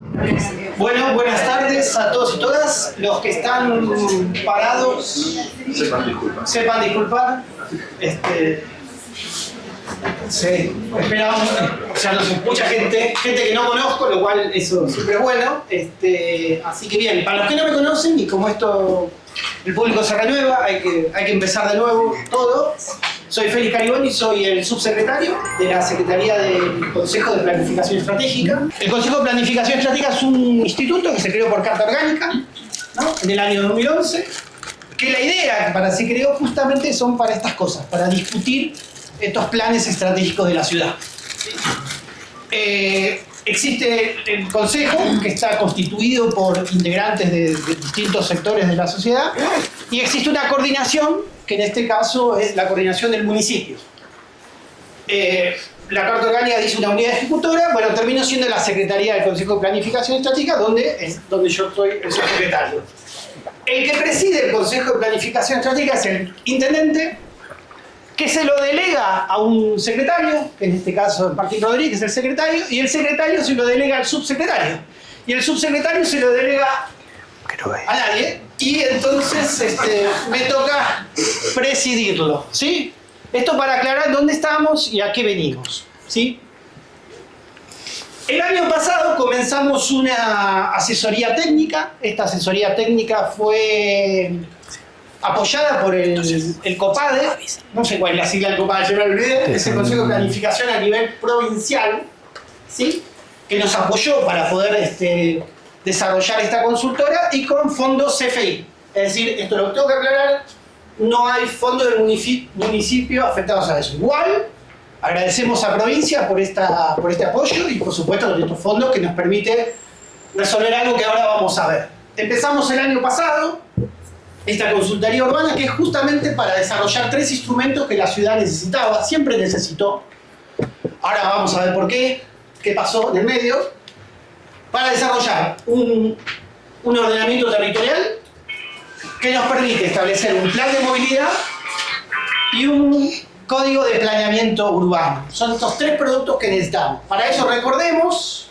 Bueno, buenas tardes a todos y todas. Los que están parados, sepan disculpar. Sí, esperamos, o sea, nos escucha gente que no conozco, lo cual eso siempre es bueno. Así que bien, para los que no me conocen, y como esto el público se renueva, hay que empezar de nuevo todo. Soy Félix Cariboni, soy el subsecretario de la Secretaría del Consejo de Planificación Estratégica. El Consejo de Planificación Estratégica es un instituto que se creó por carta orgánica, ¿no?, en el año 2011, que la idea para se creó justamente son para estas cosas, para discutir estos planes estratégicos de la ciudad. Existe el Consejo, que está constituido por integrantes de distintos sectores de la sociedad, y existe una coordinación, que en este caso es la coordinación del municipio. La Carta Orgánica dice una unidad ejecutora, bueno, termino siendo la Secretaría del Consejo de Planificación Estratégica, donde yo soy el subsecretario. El que preside el Consejo de Planificación Estratégica es el intendente, que se lo delega a un secretario, que en este caso Martín Rodríguez es el secretario, y el secretario se lo delega al subsecretario, y el subsecretario se lo delega a nadie, y entonces me toca presidirlo, ¿sí? Esto para aclarar dónde estamos y a qué venimos, ¿sí? El año pasado comenzamos una asesoría técnica. Esta asesoría técnica fue apoyada por el COPADE, no sé cuál es la sigla del COPADE, yo me olvidé, es el Consejo de Planificación a nivel provincial, ¿sí?, que nos apoyó para poder desarrollar esta consultora, y con fondos CFI. Es decir, esto lo tengo que aclarar, no hay fondos del municipio afectados a eso. Igual, agradecemos a provincia por este apoyo y por supuesto por estos fondos que nos permite resolver algo que ahora vamos a ver. Empezamos el año pasado esta consultoría urbana, que es justamente para desarrollar 3 instrumentos que la ciudad necesitaba, siempre necesitó. Ahora vamos a ver por qué pasó en el medio. Para desarrollar un ordenamiento territorial que nos permite establecer un plan de movilidad y un código de planeamiento urbano. Son estos 3 productos que necesitamos. Para eso, recordemos,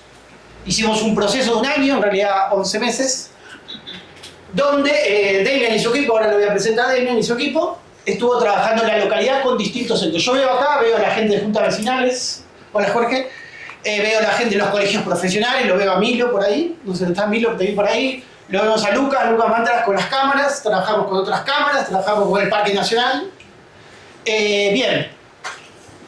hicimos un proceso de un año, en realidad 11 meses, donde Demian y su equipo, ahora lo voy a presentar a Demian y su equipo, estuvo trabajando en la localidad con distintos centros. Yo veo acá, veo a la gente de juntas vecinales, hola Jorge, veo a la gente de los colegios profesionales, lo veo a Milo por ahí, no sé dónde está Milo, te vi por ahí, lo vemos a Lucas Mantras con las cámaras, trabajamos con otras cámaras, trabajamos con el Parque Nacional. Bien,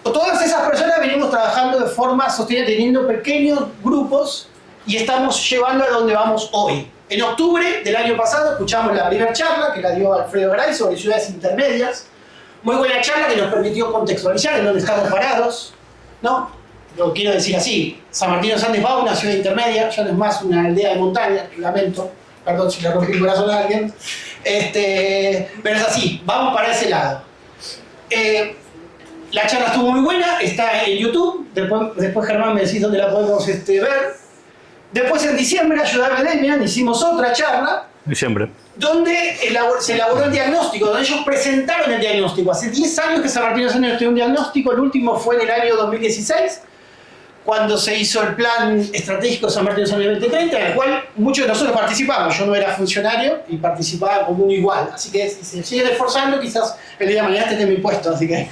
todas esas personas venimos trabajando de forma sostenida, teniendo pequeños grupos, y estamos llevando a donde vamos hoy. En octubre del año pasado escuchamos la primera charla que la dio Alfredo Garay sobre ciudades intermedias. Muy buena charla que nos permitió contextualizar en dónde estamos parados, ¿no? Lo quiero decir así, San Martín de los Andes va a una ciudad intermedia, ya no es más una aldea de montaña, lamento, perdón si le rompí el corazón a alguien, pero es así, vamos para ese lado. La charla estuvo muy buena, está en YouTube, después Germán me decís dónde la podemos ver. Después en diciembre, ayudarme a Demian, hicimos otra charla, donde se elaboró el diagnóstico, donde ellos presentaron el diagnóstico. Hace 10 años que San Martín de los Andes tiene un diagnóstico, el último fue en el año 2016, cuando se hizo el plan estratégico de San Martín de los Andes 2030, en el cual muchos de nosotros participamos. Yo no era funcionario y participaba como un igual, así que si se siguen esforzando, quizás el día de mañana esté en mi puesto, así que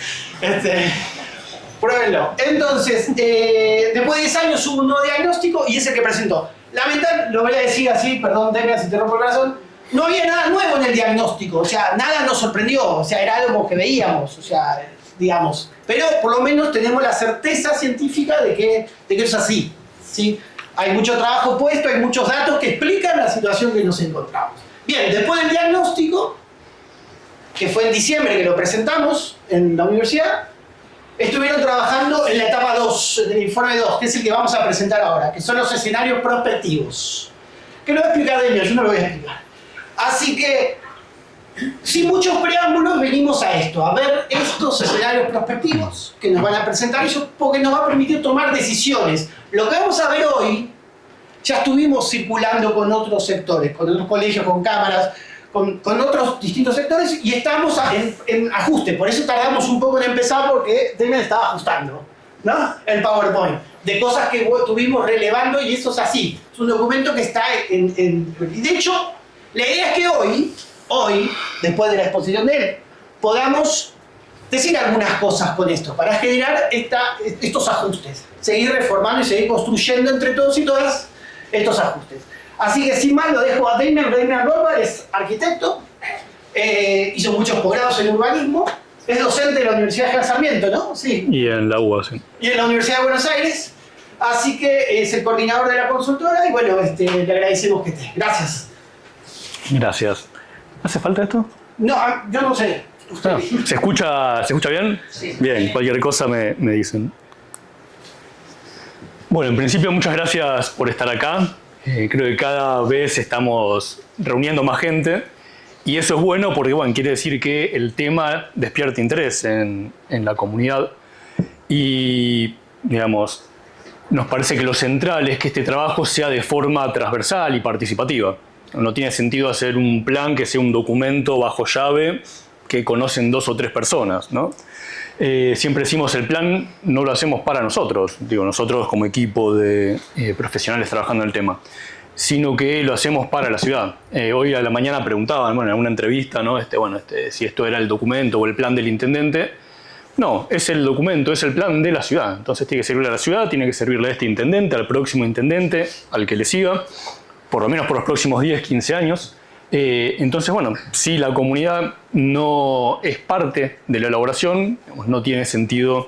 pruébenlo. Entonces, después de 10 años hubo un nuevo diagnóstico y es el que presentó. Lamentablemente, lo voy a decir así, perdón, Demian, si te rompo el corazón, no había nada nuevo en el diagnóstico, o sea, nada nos sorprendió, o sea, era algo que veíamos, o sea, digamos, pero por lo menos tenemos la certeza científica de que eso es así, ¿sí? Hay mucho trabajo puesto, hay muchos datos que explican la situación que nos encontramos. Bien, después del diagnóstico, que fue en diciembre que lo presentamos en la universidad, estuvieron trabajando en la etapa 2, del informe 2, que es el que vamos a presentar ahora, que son los escenarios prospectivos. Que lo va a explicar Demian, yo no lo voy a explicar. Así que, sin muchos preámbulos, venimos a esto, a ver estos escenarios prospectivos que nos van a presentar ellos, porque nos va a permitir tomar decisiones. Lo que vamos a ver hoy, ya estuvimos circulando con otros sectores, con otros colegios, con cámaras, con otros distintos sectores, y estamos en ajuste. Por eso tardamos un poco en empezar, porque Demian estaba ajustando, ¿no?, el PowerPoint. de cosas que estuvimos relevando, y eso es así. Es un documento que está y de hecho, la idea es que hoy, después de la exposición de él, podamos decir algunas cosas con esto, para generar estos ajustes, seguir reformando y seguir construyendo entre todos y todas estos ajustes. Así que sin más lo dejo a Damian Rothbard, es arquitecto, hizo muchos posgrados en urbanismo, es docente de la Universidad de Sarmiento, ¿no? Sí. Y en la UBA, sí. Y en la Universidad de Buenos Aires, así que es el coordinador de la consultora y bueno, le agradecemos que esté. Gracias. Gracias. ¿Hace falta esto? No, yo no sé. Ah, ¿se escucha bien? Sí. Bien, cualquier cosa me dicen. Bueno, en principio muchas gracias por estar acá. Creo que cada vez estamos reuniendo más gente y eso es bueno porque bueno, quiere decir que el tema despierta interés en la comunidad y digamos, nos parece que lo central es que este trabajo sea de forma transversal y participativa. No tiene sentido hacer un plan que sea un documento bajo llave que conocen 2 o 3 personas, ¿no? Siempre decimos el plan no lo hacemos para nosotros, digo nosotros como equipo de profesionales trabajando en el tema, sino que lo hacemos para la ciudad. Hoy a la mañana preguntaban, bueno, en una entrevista, ¿no? Si esto era el documento o el plan del intendente. No, es el documento, es el plan de la ciudad. Entonces tiene que servirle a la ciudad, tiene que servirle a este intendente, al próximo intendente, al que le siga, por lo menos por los próximos 10, 15 años. Entonces, bueno, si la comunidad no es parte de la elaboración, no tiene sentido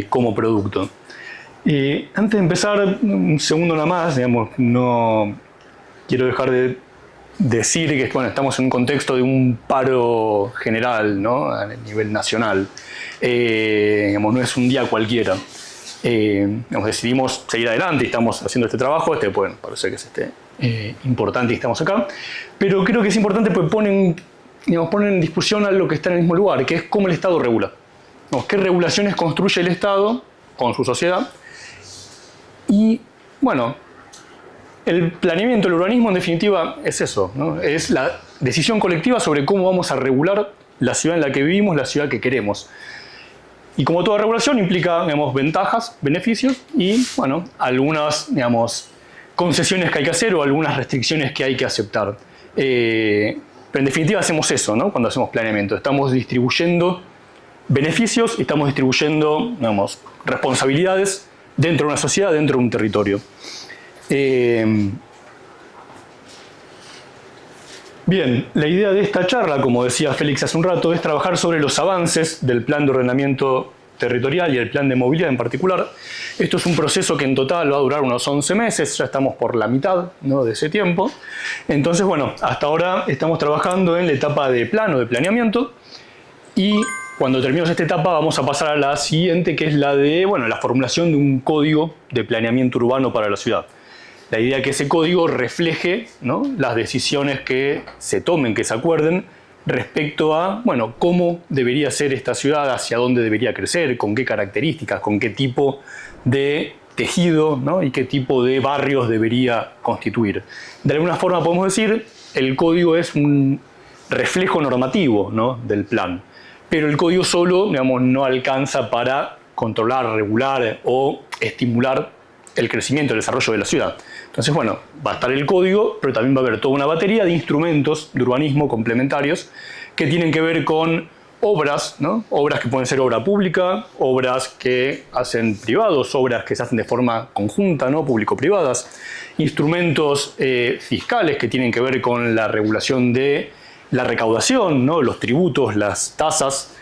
como producto. Antes de empezar, un segundo nada más, digamos, no quiero dejar de decir que bueno, estamos en un contexto de un paro general, ¿no? A nivel nacional. Digamos, no es un día cualquiera. Decidimos seguir adelante y estamos haciendo este trabajo. Bueno, parece que es importante y estamos acá. Pero creo que es importante porque ponen en discusión algo que está en el mismo lugar, que es cómo el Estado regula. ¿Qué regulaciones construye el Estado con su sociedad? Y, bueno, el planeamiento, el urbanismo, en definitiva, es eso, ¿no? Es la decisión colectiva sobre cómo vamos a regular la ciudad en la que vivimos, la ciudad que queremos. Y como toda regulación implica, digamos, ventajas, beneficios y, bueno, algunas, digamos, concesiones que hay que hacer o algunas restricciones que hay que aceptar. Pero en definitiva hacemos eso, ¿no? Cuando hacemos planeamiento. Estamos distribuyendo beneficios y estamos distribuyendo, digamos, responsabilidades dentro de una sociedad, dentro de un territorio. Bien, la idea de esta charla, como decía Félix hace un rato, es trabajar sobre los avances del plan de ordenamiento territorial y el plan de movilidad en particular. Esto es un proceso que en total va a durar unos 11 meses, ya estamos por la mitad, ¿no? de ese tiempo. Entonces, bueno, hasta ahora estamos trabajando en la etapa de plano, de planeamiento, y cuando terminemos esta etapa vamos a pasar a la siguiente, que es la de, bueno, la formulación de un código de planeamiento urbano para la ciudad. La idea es que ese código refleje, ¿no? las decisiones que se tomen, que se acuerden, respecto a, bueno, cómo debería ser esta ciudad, hacia dónde debería crecer, con qué características, con qué tipo de tejido, ¿no? y qué tipo de barrios debería constituir. De alguna forma podemos decir, el código es un reflejo normativo, ¿no? del plan, pero el código solo, digamos, no alcanza para controlar, regular o estimular el crecimiento, el desarrollo de la ciudad. Entonces, bueno, va a estar el código, pero también va a haber toda una batería de instrumentos de urbanismo complementarios que tienen que ver con obras, ¿no? Obras que pueden ser obra pública, obras que hacen privados, obras que se hacen de forma conjunta, ¿no? público-privadas, instrumentos fiscales que tienen que ver con la regulación de la recaudación, ¿no? los tributos, las tasas,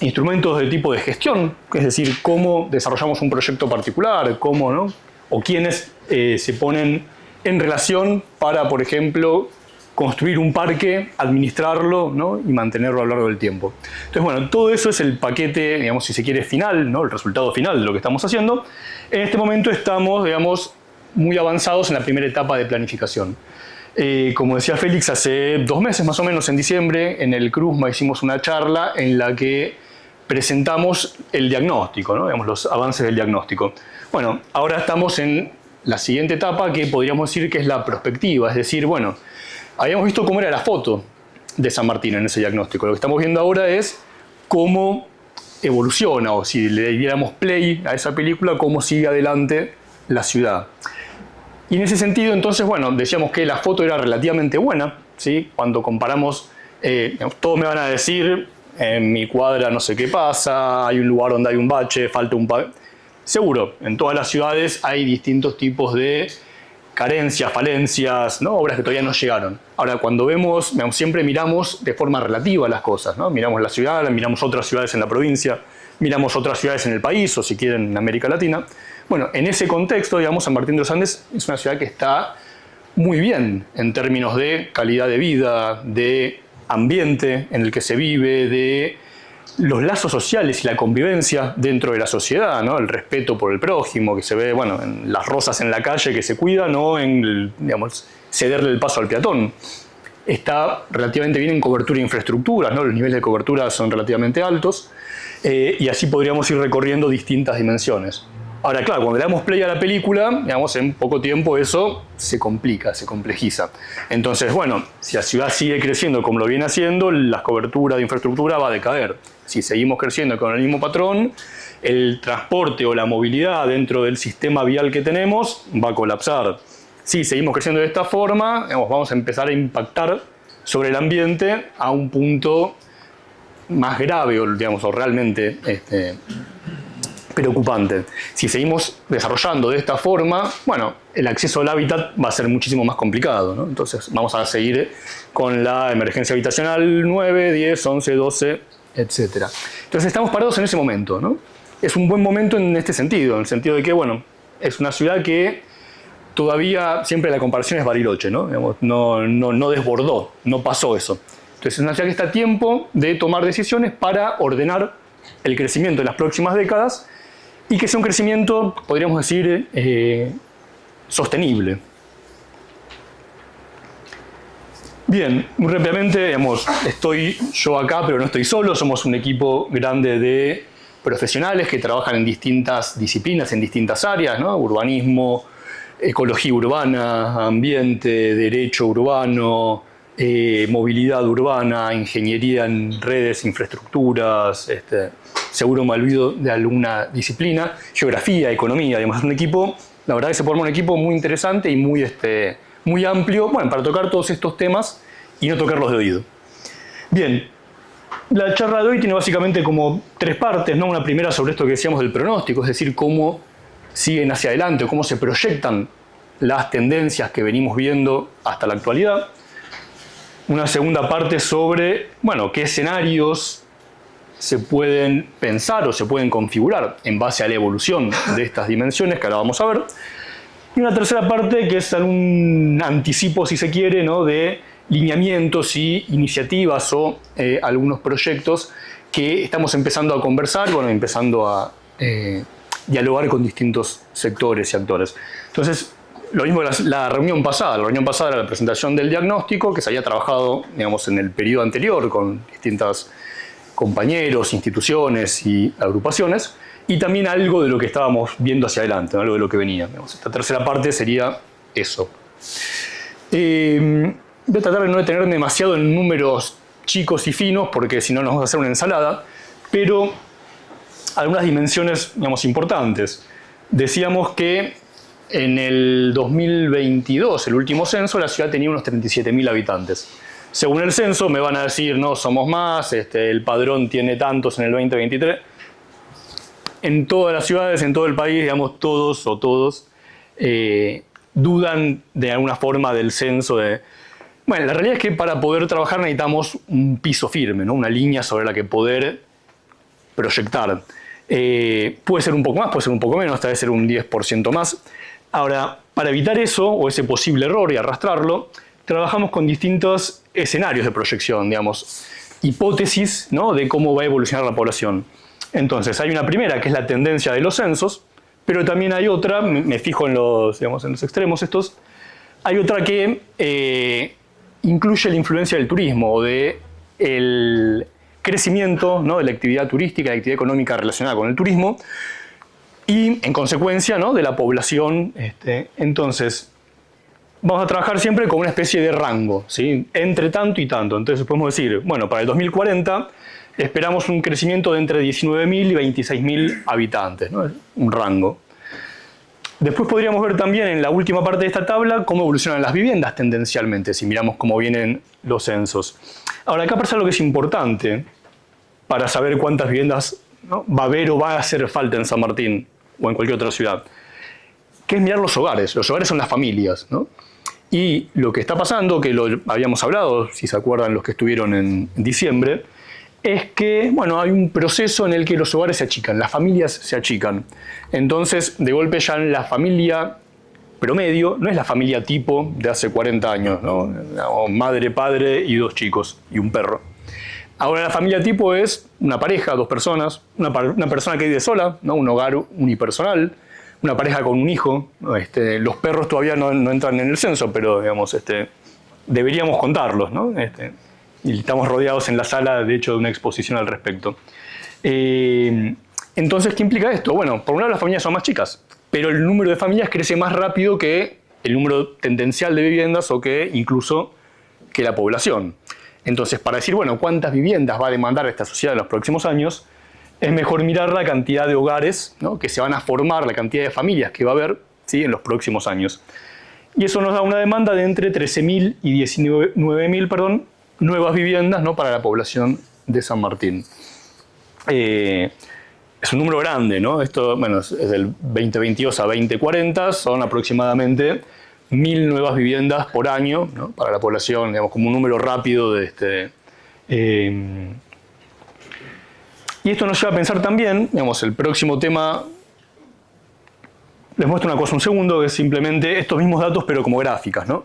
instrumentos de tipo de gestión, es decir, cómo desarrollamos un proyecto particular, cómo, ¿no? o quiénes se ponen en relación para, por ejemplo, construir un parque, administrarlo, ¿no? y mantenerlo a lo largo del tiempo. Entonces, bueno, todo eso es el paquete, digamos, si se quiere, final, ¿no? el resultado final de lo que estamos haciendo. En este momento estamos, digamos, muy avanzados en la primera etapa de planificación. Como decía Félix, hace 2 meses más o menos, en diciembre, en el CRUSMA hicimos una charla en la que presentamos el diagnóstico, ¿no? digamos, los avances del diagnóstico. Bueno, ahora estamos en la siguiente etapa que podríamos decir que es la prospectiva, es decir, bueno, habíamos visto cómo era la foto de San Martín en ese diagnóstico. Lo que estamos viendo ahora es cómo evoluciona, o si le diéramos play a esa película, cómo sigue adelante la ciudad. Y en ese sentido, entonces, bueno, decíamos que la foto era relativamente buena, ¿sí? Cuando comparamos, todos me van a decir, en mi cuadra no sé qué pasa, hay un lugar donde hay un bache, falta un... Seguro, en todas las ciudades hay distintos tipos de carencias, falencias, ¿no? Obras que todavía no llegaron. Ahora, cuando vemos, siempre miramos de forma relativa las cosas, ¿no? Miramos la ciudad, miramos otras ciudades en la provincia, miramos otras ciudades en el país, o si quieren en América Latina. Bueno, en ese contexto, digamos, San Martín de los Andes es una ciudad que está muy bien en términos de calidad de vida, de ambiente en el que se vive, de los lazos sociales y la convivencia dentro de la sociedad, ¿no? El respeto por el prójimo, que se ve, bueno, en las rosas en la calle que se cuidan, o en, digamos, cederle el paso al peatón. Está relativamente bien en cobertura de infraestructuras, ¿no? Los niveles de cobertura son relativamente altos, y así podríamos ir recorriendo distintas dimensiones. Ahora, claro, cuando le damos play a la película, digamos, en poco tiempo eso se complica, se complejiza. Entonces, bueno, si la ciudad sigue creciendo como lo viene haciendo, la cobertura de infraestructura va a decaer. Si seguimos creciendo con el mismo patrón, el transporte o la movilidad dentro del sistema vial que tenemos va a colapsar. Si seguimos creciendo de esta forma, digamos, vamos a empezar a impactar sobre el ambiente a un punto más grave, o, digamos, o realmente preocupante. Si seguimos desarrollando de esta forma, bueno, el acceso al hábitat va a ser muchísimo más complicado, ¿no? Entonces vamos a seguir con la emergencia habitacional 9, 10, 11, 12, etc. Entonces estamos parados en ese momento, ¿no? Es un buen momento en este sentido, en el sentido de que, bueno, es una ciudad que todavía, siempre la comparación es Bariloche, ¿no? Digamos, no desbordó, no pasó eso. Entonces es una ciudad que está a tiempo de tomar decisiones para ordenar el crecimiento en las próximas décadas, y que sea un crecimiento, podríamos decir, sostenible. Bien, muy rápidamente, digamos, estoy yo acá, pero no estoy solo, somos un equipo grande de profesionales que trabajan en distintas disciplinas, en distintas áreas, ¿no? Urbanismo, ecología urbana, ambiente, derecho urbano, movilidad urbana, ingeniería en redes, infraestructuras, seguro me olvido de alguna disciplina, geografía, economía, además un equipo, la verdad que se forma un equipo muy interesante y muy amplio, bueno, para tocar todos estos temas y no tocarlos de oído. Bien, la charla de hoy tiene básicamente como tres partes, ¿no? Una primera sobre esto que decíamos del pronóstico, es decir, cómo siguen hacia adelante o cómo se proyectan las tendencias que venimos viendo hasta la actualidad. Una segunda parte sobre, bueno, qué escenarios se pueden pensar o se pueden configurar en base a la evolución de estas dimensiones que ahora vamos a ver. Y una tercera parte que es algún anticipo, si se quiere, ¿no? De lineamientos y iniciativas o algunos proyectos que estamos empezando a conversar, bueno, empezando a dialogar con distintos sectores y actores. Entonces, lo mismo que la reunión pasada. La reunión pasada era la presentación del diagnóstico, que se había trabajado, digamos, en el periodo anterior con distintos compañeros, instituciones y agrupaciones, y también algo de lo que estábamos viendo hacia adelante, ¿no? Algo de lo que venía. Digamos, esta tercera parte sería eso. Voy a tratar de no detenerme demasiado en números chicos y finos, porque si no nos vamos a hacer una ensalada, pero algunas dimensiones, digamos, importantes. Decíamos que en el 2022, el último censo, la ciudad tenía unos 37.000 habitantes. Según el censo me van a decir, no, somos más, el padrón tiene tantos en el 2023. En todas las ciudades, en todo el país, digamos, todos dudan de alguna forma del censo. Bueno, la realidad es que para poder trabajar necesitamos un piso firme, ¿no? Una línea sobre la que poder proyectar. Puede ser un poco más, puede ser un poco menos, hasta debe ser un 10% más. Ahora, para evitar eso, o ese posible error y arrastrarlo, trabajamos con distintos escenarios de proyección, digamos, hipótesis, ¿no? De cómo va a evolucionar la población. Entonces, hay una primera, que es la tendencia de los censos, pero también hay otra, me fijo en los extremos estos, hay otra que incluye la influencia del turismo, o del crecimiento, ¿no? De la actividad turística, de la actividad económica relacionada con el turismo, y en consecuencia, ¿no? De la población. Entonces, vamos a trabajar siempre con una especie de rango, ¿sí? Entre tanto y tanto. Entonces podemos decir, bueno, para el 2040 esperamos un crecimiento de entre 19.000 y 26.000 habitantes, ¿no? Es un rango. Después podríamos ver también en la última parte de esta tabla cómo evolucionan las viviendas tendencialmente, si miramos cómo vienen los censos. Ahora, acá pasa algo que es importante para saber cuántas viviendas, ¿no?, va a haber o va a hacer falta en San Martín o en cualquier otra ciudad, que es mirar los hogares. Los hogares son las familias, ¿no? Y lo que está pasando, que lo habíamos hablado, si se acuerdan los que estuvieron en diciembre, es que, bueno, hay un proceso en el que los hogares se achican, las familias se achican. Entonces, de golpe ya la familia promedio no es la familia tipo de hace 40 años, ¿no? O madre, padre y 2 chicos y un perro. Ahora la familia tipo es una pareja, 2 personas, una persona que vive sola, ¿no? Un hogar unipersonal, una pareja con un hijo. Los perros todavía no entran en el censo, pero digamos, deberíamos contarlos, ¿no? Y estamos rodeados en la sala, de hecho, de una exposición al respecto. Entonces, ¿qué implica esto? Bueno, por un lado las familias son más chicas, pero el número de familias crece más rápido que el número tendencial de viviendas o que incluso que la población. Entonces, para decir, bueno, cuántas viviendas va a demandar esta sociedad en los próximos años, es mejor mirar la cantidad de hogares, ¿no?, que se van a formar, la cantidad de familias que va a haber, ¿sí?, en los próximos años. Y eso nos da una demanda de entre 13.000 y 19.000, nuevas viviendas, ¿no?, para la población de San Martín. Es un número grande, ¿no? Esto, bueno, es del 2022 a 2040, son aproximadamente 1.000 nuevas viviendas por año, ¿no?, para la población, digamos, como un número rápido de Y esto nos lleva a pensar también, digamos, el próximo tema. Les muestro una cosa un segundo, que es simplemente estos mismos datos, pero como gráficas, ¿no?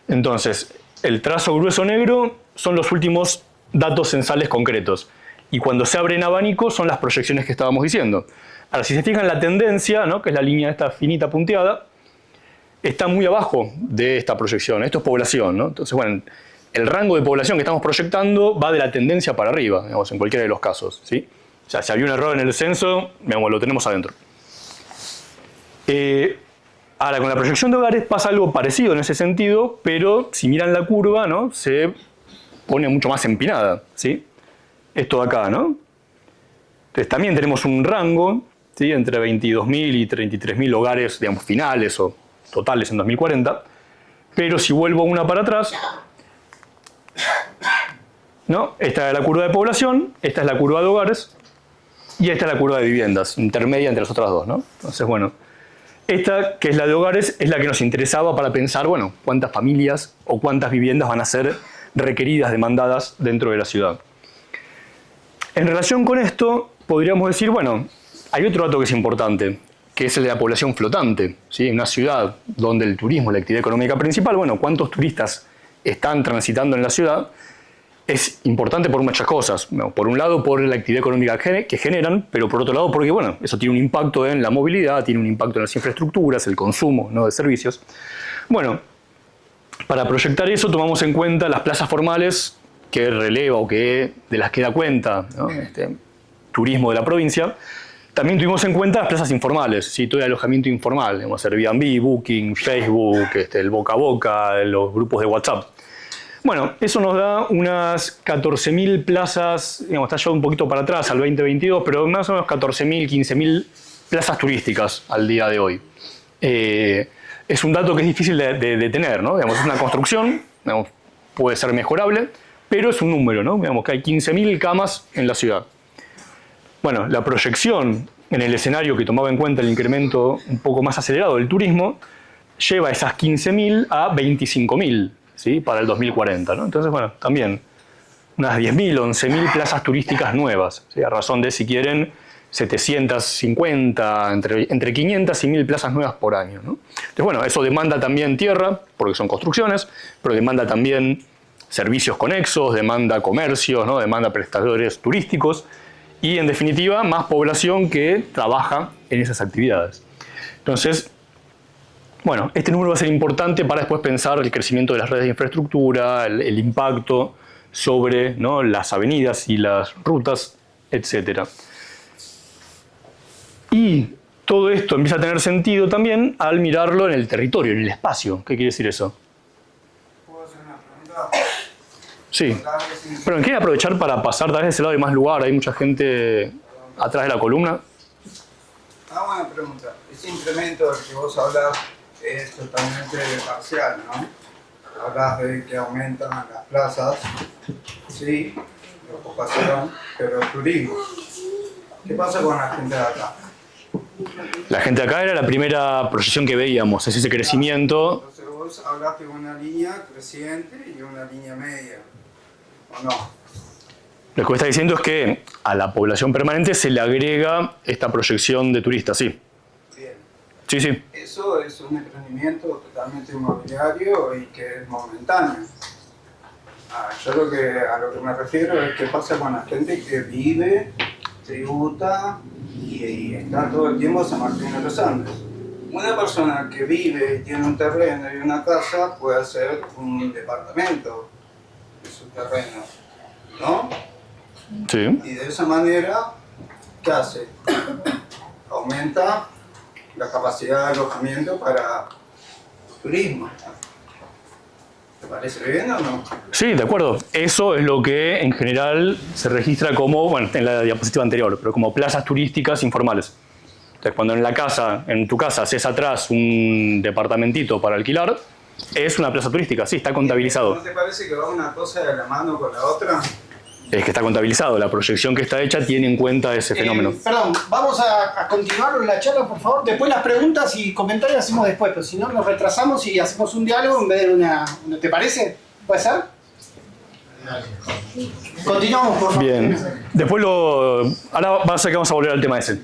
Entonces, el trazo grueso negro son los últimos datos censales concretos. Y cuando se abre en abanico son las proyecciones que estábamos diciendo. Ahora, si se fijan la tendencia, ¿no?, que es la línea esta finita punteada, está muy abajo de esta proyección. Esto es población, ¿no? Entonces, bueno, el rango de población que estamos proyectando va de la tendencia para arriba, digamos, en cualquiera de los casos, ¿sí? O sea, si había un error en el censo, digamos, lo tenemos adentro. Ahora, con la proyección de hogares pasa algo parecido en ese sentido, pero si miran la curva, ¿no?, se pone mucho más empinada, ¿sí? Esto de acá, ¿no? Entonces también tenemos un rango, ¿sí?, entre 22.000 y 33.000 hogares, digamos, finales o totales en 2040, pero si vuelvo una para atrás, ¿no?, esta es la curva de población, esta es la curva de hogares y esta es la curva de viviendas, intermedia entre las otras dos, ¿no? Entonces, bueno, esta, que es la de hogares, es la que nos interesaba para pensar, bueno, cuántas familias o cuántas viviendas van a ser requeridas, demandadas dentro de la ciudad. En relación con esto, podríamos decir, bueno, hay otro dato que es importante, que es el de la población flotante, ¿sí? En una ciudad donde el turismo es la actividad económica principal, bueno, ¿cuántos turistas están transitando en la ciudad? Es importante por muchas cosas. Bueno, por un lado, por la actividad económica que generan, pero por otro lado, porque, bueno, eso tiene un impacto en la movilidad, tiene un impacto en las infraestructuras, el consumo, ¿no?, de servicios. Bueno, para proyectar eso tomamos en cuenta las plazas formales que releva o que de las que da cuenta, ¿no?, turismo de la provincia. También tuvimos en cuenta las plazas informales, ¿sí?, todo el alojamiento informal, digamos, Airbnb, Booking, Facebook, el boca a boca, los grupos de WhatsApp. Bueno, eso nos da unas 14.000 plazas, digamos, está ya un poquito para atrás, al 2022, pero más o menos 14.000, 15.000 plazas turísticas al día de hoy. Es un dato que es difícil de tener, ¿no? Digamos, es una construcción, digamos, puede ser mejorable, pero es un número, ¿no? Digamos que hay 15.000 camas en la ciudad. Bueno, la proyección en el escenario que tomaba en cuenta el incremento un poco más acelerado del turismo lleva esas 15.000 a 25.000, ¿sí?, para el 2040, ¿no? Entonces, bueno, también unas 10.000, 11.000 plazas turísticas nuevas, ¿sí?, a razón de, si quieren, 750, entre 500 y 1.000 plazas nuevas por año, ¿no? Entonces, bueno, eso demanda también tierra, porque son construcciones, pero demanda también servicios conexos, demanda comercios, ¿no?, demanda prestadores turísticos y, en definitiva, más población que trabaja en esas actividades. Entonces, bueno, este número va a ser importante para después pensar el crecimiento de las redes de infraestructura, el impacto sobre, ¿no?, las avenidas y las rutas, etc. Y todo esto empieza a tener sentido también al mirarlo en el territorio, en el espacio. ¿Qué quiere decir eso? ¿Puedo hacer una pregunta? Sí. Pero ¿quieren aprovechar para pasar tal vez de ese lado? Hay más lugar, hay mucha gente atrás de la columna. Buena pregunta. Ese incremento del que vos hablas es totalmente parcial, ¿no? Hablas de que aumentan las plazas, sí, la ocupación, pero el turismo. ¿Qué pasa con la gente de acá? La gente de acá era la primera proyección que veíamos, es ese crecimiento. Entonces vos hablaste de una línea creciente y una línea media, ¿o no? Lo que está diciendo es que a la población permanente se le agrega esta proyección de turistas, sí. Bien. Sí, sí. Eso es un emprendimiento totalmente inmobiliario y que es momentáneo. Yo a lo que me refiero es qué pasa con la gente que vive, tributa y está todo el tiempo en San Martín de los Andes. Una persona que vive y tiene un terreno y una casa puede hacer un departamento de su terreno, ¿no? Sí. Y de esa manera, ¿qué hace? Aumenta la capacidad de alojamiento para turismo. ¿Te parece bien o no? Sí, de acuerdo. Eso es lo que en general se registra como, bueno, en la diapositiva anterior, pero como plazas turísticas informales. Entonces, cuando en tu casa haces atrás un departamentito para alquilar, es una plaza turística, sí, está contabilizado. ¿No te parece que va una cosa de la mano con la otra? Es que está contabilizado, la proyección que está hecha tiene en cuenta ese fenómeno. Perdón, vamos a continuar la charla, por favor. Después las preguntas y comentarios hacemos después, pero si no nos retrasamos y hacemos un diálogo en vez de una... ¿Te parece? ¿Puede ser? Continuamos, por favor. Bien. Después ahora vamos a volver al tema ese.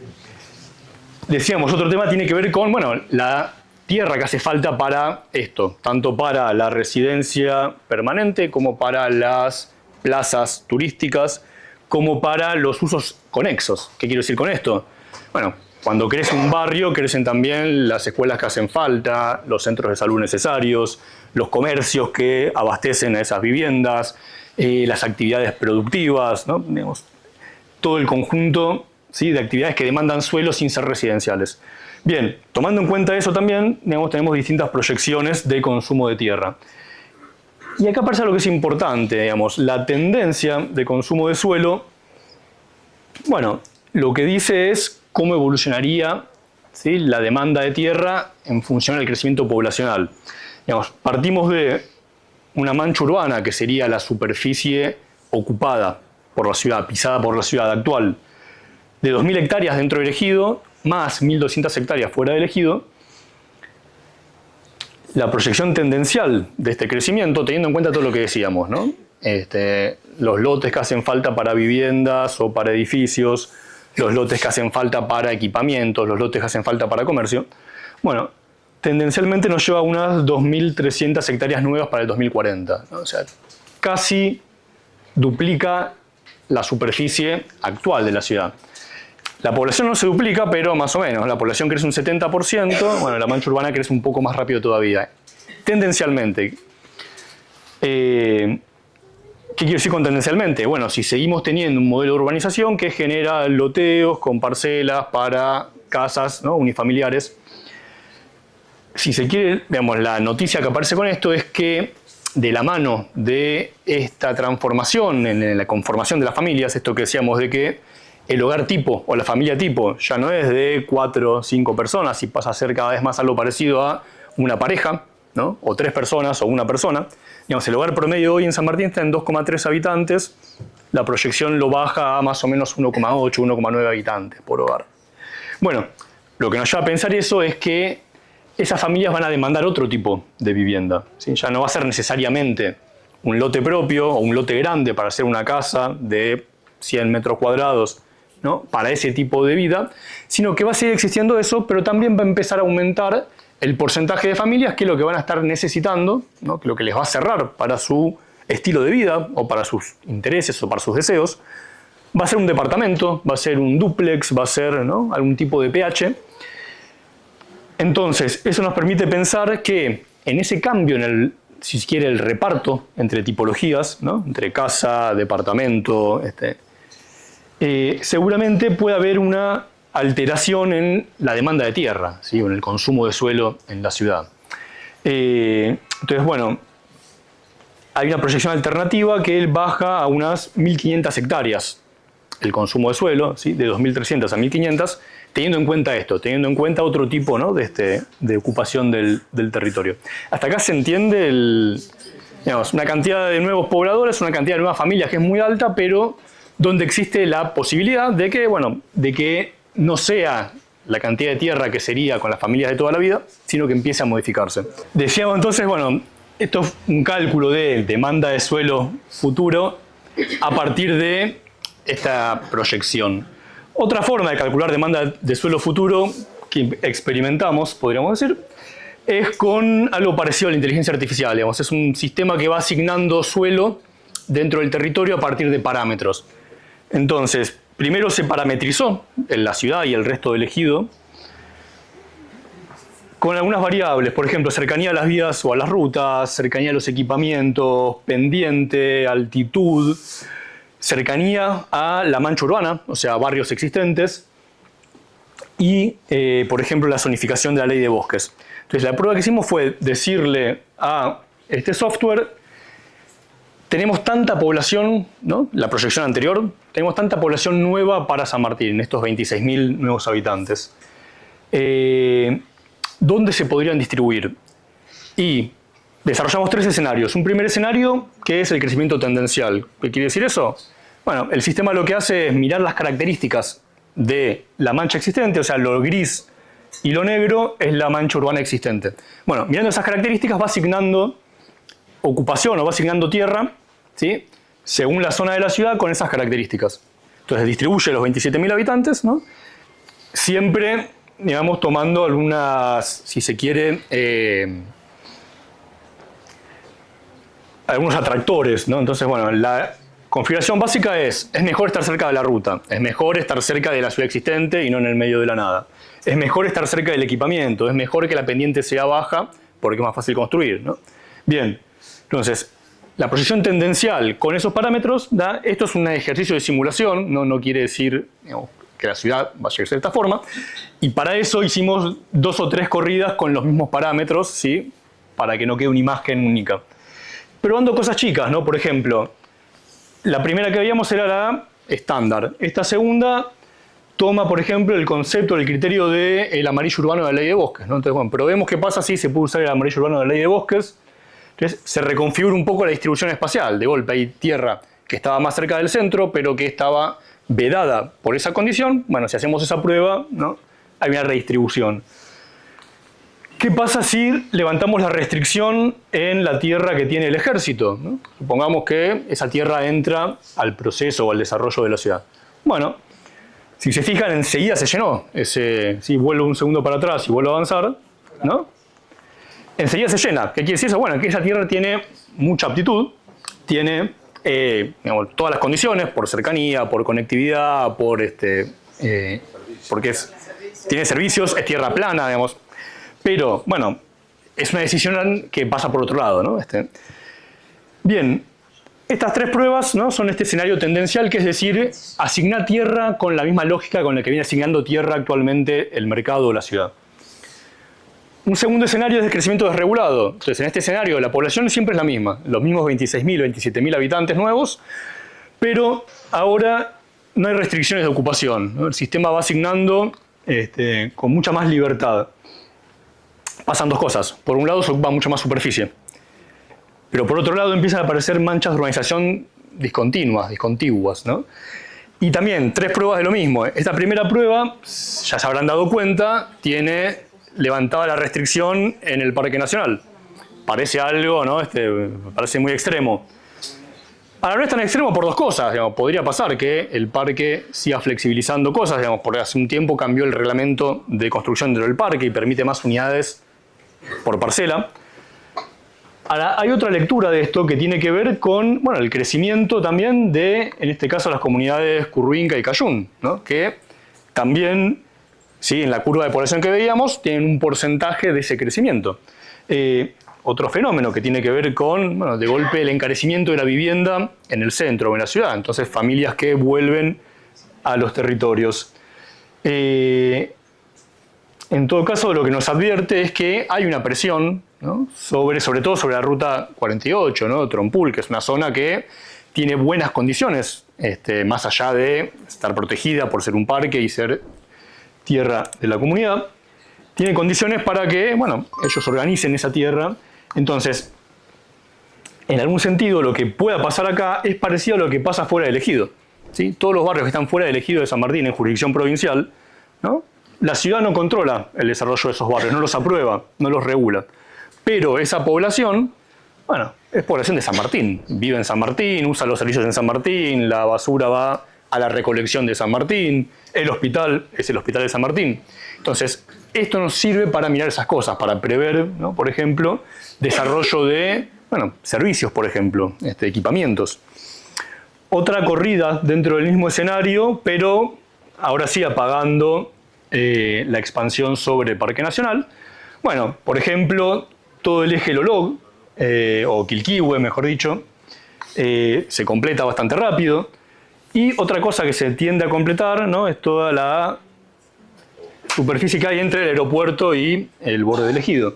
Decíamos, otro tema tiene que ver con, bueno, la tierra que hace falta para esto, tanto para la residencia permanente como para las plazas turísticas, como para los usos conexos. ¿Qué quiero decir con esto? Bueno, cuando crece un barrio, crecen también las escuelas que hacen falta, los centros de salud necesarios, los comercios que abastecen a esas viviendas, las actividades productivas, ¿no? Digamos, todo el conjunto, ¿sí?, de actividades que demandan suelo sin ser residenciales. Bien, tomando en cuenta eso también, digamos, tenemos distintas proyecciones de consumo de tierra. Y acá aparece algo que es importante, digamos, la tendencia de consumo de suelo, bueno, lo que dice es cómo evolucionaría, ¿sí?, la demanda de tierra en función del crecimiento poblacional. Digamos, partimos de una mancha urbana, que sería la superficie ocupada por la ciudad, pisada por la ciudad actual, de 2.000 hectáreas dentro del ejido, más 1.200 hectáreas fuera del ejido. La proyección tendencial de este crecimiento, teniendo en cuenta todo lo que decíamos, ¿no? Los lotes que hacen falta para viviendas o para edificios, los lotes que hacen falta para equipamientos, los lotes que hacen falta para comercio. Bueno, tendencialmente nos lleva a unas 2.300 hectáreas nuevas para el 2040, ¿no? O sea, casi duplica la superficie actual de la ciudad. La población no se duplica, pero más o menos. La población crece un 70%, bueno, la mancha urbana crece un poco más rápido todavía. Tendencialmente. ¿Qué quiero decir con tendencialmente? Bueno, si seguimos teniendo un modelo de urbanización que genera loteos con parcelas para casas, ¿no?, unifamiliares, si se quiere, digamos, la noticia que aparece con esto es que de la mano de esta transformación en la conformación de las familias, esto que decíamos de que el hogar tipo o la familia tipo ya no es de 4 o 5 personas y pasa a ser cada vez más algo parecido a una pareja, ¿no?, o 3 personas o una persona. Digamos, el hogar promedio hoy en San Martín está en 2,3 habitantes, la proyección lo baja a más o menos 1,8, 1,9 habitantes por hogar. Bueno, lo que nos lleva a pensar eso es que esas familias van a demandar otro tipo de vivienda, ¿sí? Ya no va a ser necesariamente un lote propio o un lote grande para hacer una casa de 100 metros cuadrados, ¿no?, para ese tipo de vida, sino que va a seguir existiendo eso, pero también va a empezar a aumentar el porcentaje de familias que es lo que van a estar necesitando, ¿no?, que lo que les va a cerrar para su estilo de vida o para sus intereses o para sus deseos, va a ser un departamento, va a ser un dúplex, va a ser, ¿no?, algún tipo de PH. Entonces, eso nos permite pensar que en ese cambio en el, si se quiere, el reparto entre tipologías, ¿no?, entre casa, departamento, seguramente puede haber una alteración en la demanda de tierra, ¿sí?, o en el consumo de suelo en la ciudad. Entonces, bueno, hay una proyección alternativa que él baja a unas 1.500 hectáreas el consumo de suelo, ¿sí? De 2.300 a 1.500, teniendo en cuenta esto, teniendo en cuenta otro tipo, ¿no? de ocupación del territorio. Hasta acá se entiende digamos, una cantidad de nuevos pobladores, una cantidad de nuevas familias que es muy alta, pero donde existe la posibilidad de que, bueno, de que no sea la cantidad de tierra que sería con las familias de toda la vida, sino que empiece a modificarse. Decíamos entonces, bueno, esto es un cálculo de demanda de suelo futuro a partir de esta proyección. Otra forma de calcular demanda de suelo futuro que experimentamos, podríamos decir, es con algo parecido a la inteligencia artificial. Digamos. Es un sistema que va asignando suelo dentro del territorio a partir de parámetros. Entonces, primero se parametrizó en la ciudad y el resto del ejido con algunas variables, por ejemplo, cercanía a las vías o a las rutas, cercanía a los equipamientos, pendiente, altitud, cercanía a la mancha urbana, o sea, barrios existentes, y, por ejemplo, la zonificación de la ley de bosques. Entonces, la prueba que hicimos fue decirle a este software, tenemos tanta población, ¿no? La proyección anterior, tenemos tanta población nueva para San Martín, estos 26.000 nuevos habitantes. ¿Dónde se podrían distribuir? Y desarrollamos 3 escenarios. Un primer escenario que es el crecimiento tendencial. ¿Qué quiere decir eso? Bueno, el sistema lo que hace es mirar las características de la mancha existente, o sea, lo gris y lo negro es la mancha urbana existente. Bueno, mirando esas características va asignando ocupación o va asignando tierra, ¿sí? Según la zona de la ciudad con esas características. Entonces distribuye los 27.000 habitantes, ¿no? Siempre, digamos, tomando algunas, si se quiere, algunos atractores, ¿no? Entonces, bueno, la configuración básica es mejor estar cerca de la ruta, es mejor estar cerca de la ciudad existente y no en el medio de la nada. Es mejor estar cerca del equipamiento, es mejor que la pendiente sea baja porque es más fácil construir, ¿no? Bien, entonces, la proyección tendencial con esos parámetros, ¿da? Esto es un ejercicio de simulación, no quiere decir, digamos, que la ciudad vaya a ser de esta forma, y para eso hicimos 2 o 3 corridas con los mismos parámetros, ¿sí? Para que no quede una imagen única. Probando cosas chicas, ¿no? Por ejemplo, la primera que veíamos era la estándar. Esta segunda toma, por ejemplo, el concepto, el criterio del amarillo urbano de la ley de bosques, ¿no? Entonces, bueno, probemos qué pasa si se puede usar el amarillo urbano de la ley de bosques. Entonces, se reconfigura un poco la distribución espacial. De golpe hay tierra que estaba más cerca del centro, pero que estaba vedada por esa condición. Bueno, si hacemos esa prueba, ¿no? Hay una redistribución. ¿Qué pasa si levantamos la restricción en la tierra que tiene el ejército, ¿no? Supongamos que esa tierra entra al proceso o al desarrollo de la ciudad. Bueno, si se fijan, enseguida se llenó. Si vuelvo un segundo para atrás y vuelvo a avanzar, ¿no? Enseguida se llena. ¿Qué quiere decir eso? Bueno, que esa tierra tiene mucha aptitud, tiene digamos, todas las condiciones, por cercanía, por conectividad, porque tiene servicios, es tierra plana, digamos. Pero, bueno, es una decisión que pasa por otro lado, ¿no? Bien, estas 3 pruebas, ¿no? Son este escenario tendencial, que es decir, asignar tierra con la misma lógica con la que viene asignando tierra actualmente el mercado o la ciudad. Un segundo escenario es el crecimiento desregulado. Entonces, en este escenario la población siempre es la misma, los mismos 26.000, 27.000 habitantes nuevos, pero ahora no hay restricciones de ocupación, ¿no? El sistema va asignando con mucha más libertad. Pasan 2 cosas. Por un lado, se ocupa mucha más superficie. Pero por otro lado, empiezan a aparecer manchas de urbanización discontiguas, ¿no? Y también 3 pruebas de lo mismo. Esta primera prueba, ya se habrán dado cuenta, tiene levantada la restricción en el Parque Nacional. Parece algo, ¿no? Parece muy extremo. Ahora no es tan extremo por 2 cosas. Digamos, podría pasar que el parque siga flexibilizando cosas, digamos, porque hace un tiempo cambió el reglamento de construcción dentro del parque y permite más unidades por parcela. Ahora, hay otra lectura de esto que tiene que ver con, bueno, el crecimiento también de, en este caso, las comunidades Curruinca y Cayún, ¿no? Que también, sí, en la curva de población que veíamos, tienen un porcentaje de ese crecimiento. Otro fenómeno que tiene que ver con, bueno, de golpe el encarecimiento de la vivienda en el centro o en la ciudad. Entonces, familias que vuelven a los territorios. En todo caso, lo que nos advierte es que hay una presión ¿no? sobre todo sobre la ruta 48, ¿no? Trompul, que es una zona que tiene buenas condiciones, más allá de estar protegida por ser un parque y ser tierra de la comunidad, tiene condiciones para que, bueno, ellos organicen esa tierra. Entonces, en algún sentido, lo que pueda pasar acá es parecido a lo que pasa fuera del ejido, ¿sí? Todos los barrios que están fuera del ejido de San Martín, en jurisdicción provincial, ¿no? La ciudad no controla el desarrollo de esos barrios, no los aprueba, no los regula. Pero esa población, bueno, es población de San Martín. Vive en San Martín, usa los servicios en San Martín, la basura va a la recolección de San Martín, el hospital es el hospital de San Martín. Entonces, esto nos sirve para mirar esas cosas, para prever, ¿no? Por ejemplo, desarrollo de, bueno, servicios, por ejemplo, equipamientos. Otra corrida dentro del mismo escenario, pero ahora sí apagando la expansión sobre Parque Nacional. Bueno, por ejemplo, todo el eje Lolog, o Quilquihue, mejor dicho, se completa bastante rápido. Y otra cosa que se tiende a completar, ¿no? Es toda la superficie que hay entre el aeropuerto y el borde del ejido.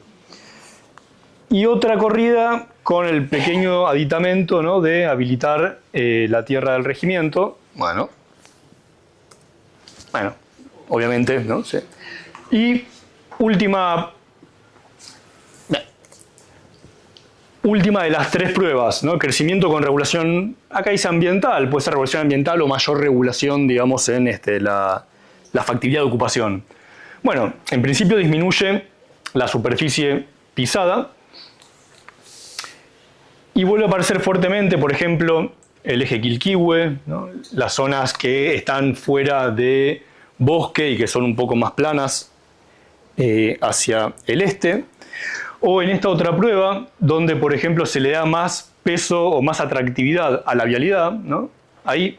Y otra corrida con el pequeño aditamento, ¿no? De habilitar la tierra del regimiento. Bueno, obviamente, ¿no? Sí. Y última de las tres pruebas, ¿no? Crecimiento con regulación, acá dice ambiental, puede ser regulación ambiental o mayor regulación, digamos, en la factibilidad de ocupación. Bueno, en principio disminuye la superficie pisada y vuelve a aparecer fuertemente, por ejemplo, el eje Quilquihue, ¿no? Las zonas que están fuera de bosque y que son un poco más planas hacia el este. O en esta otra prueba, donde por ejemplo se le da más peso o más atractividad a la vialidad, ¿no? Ahí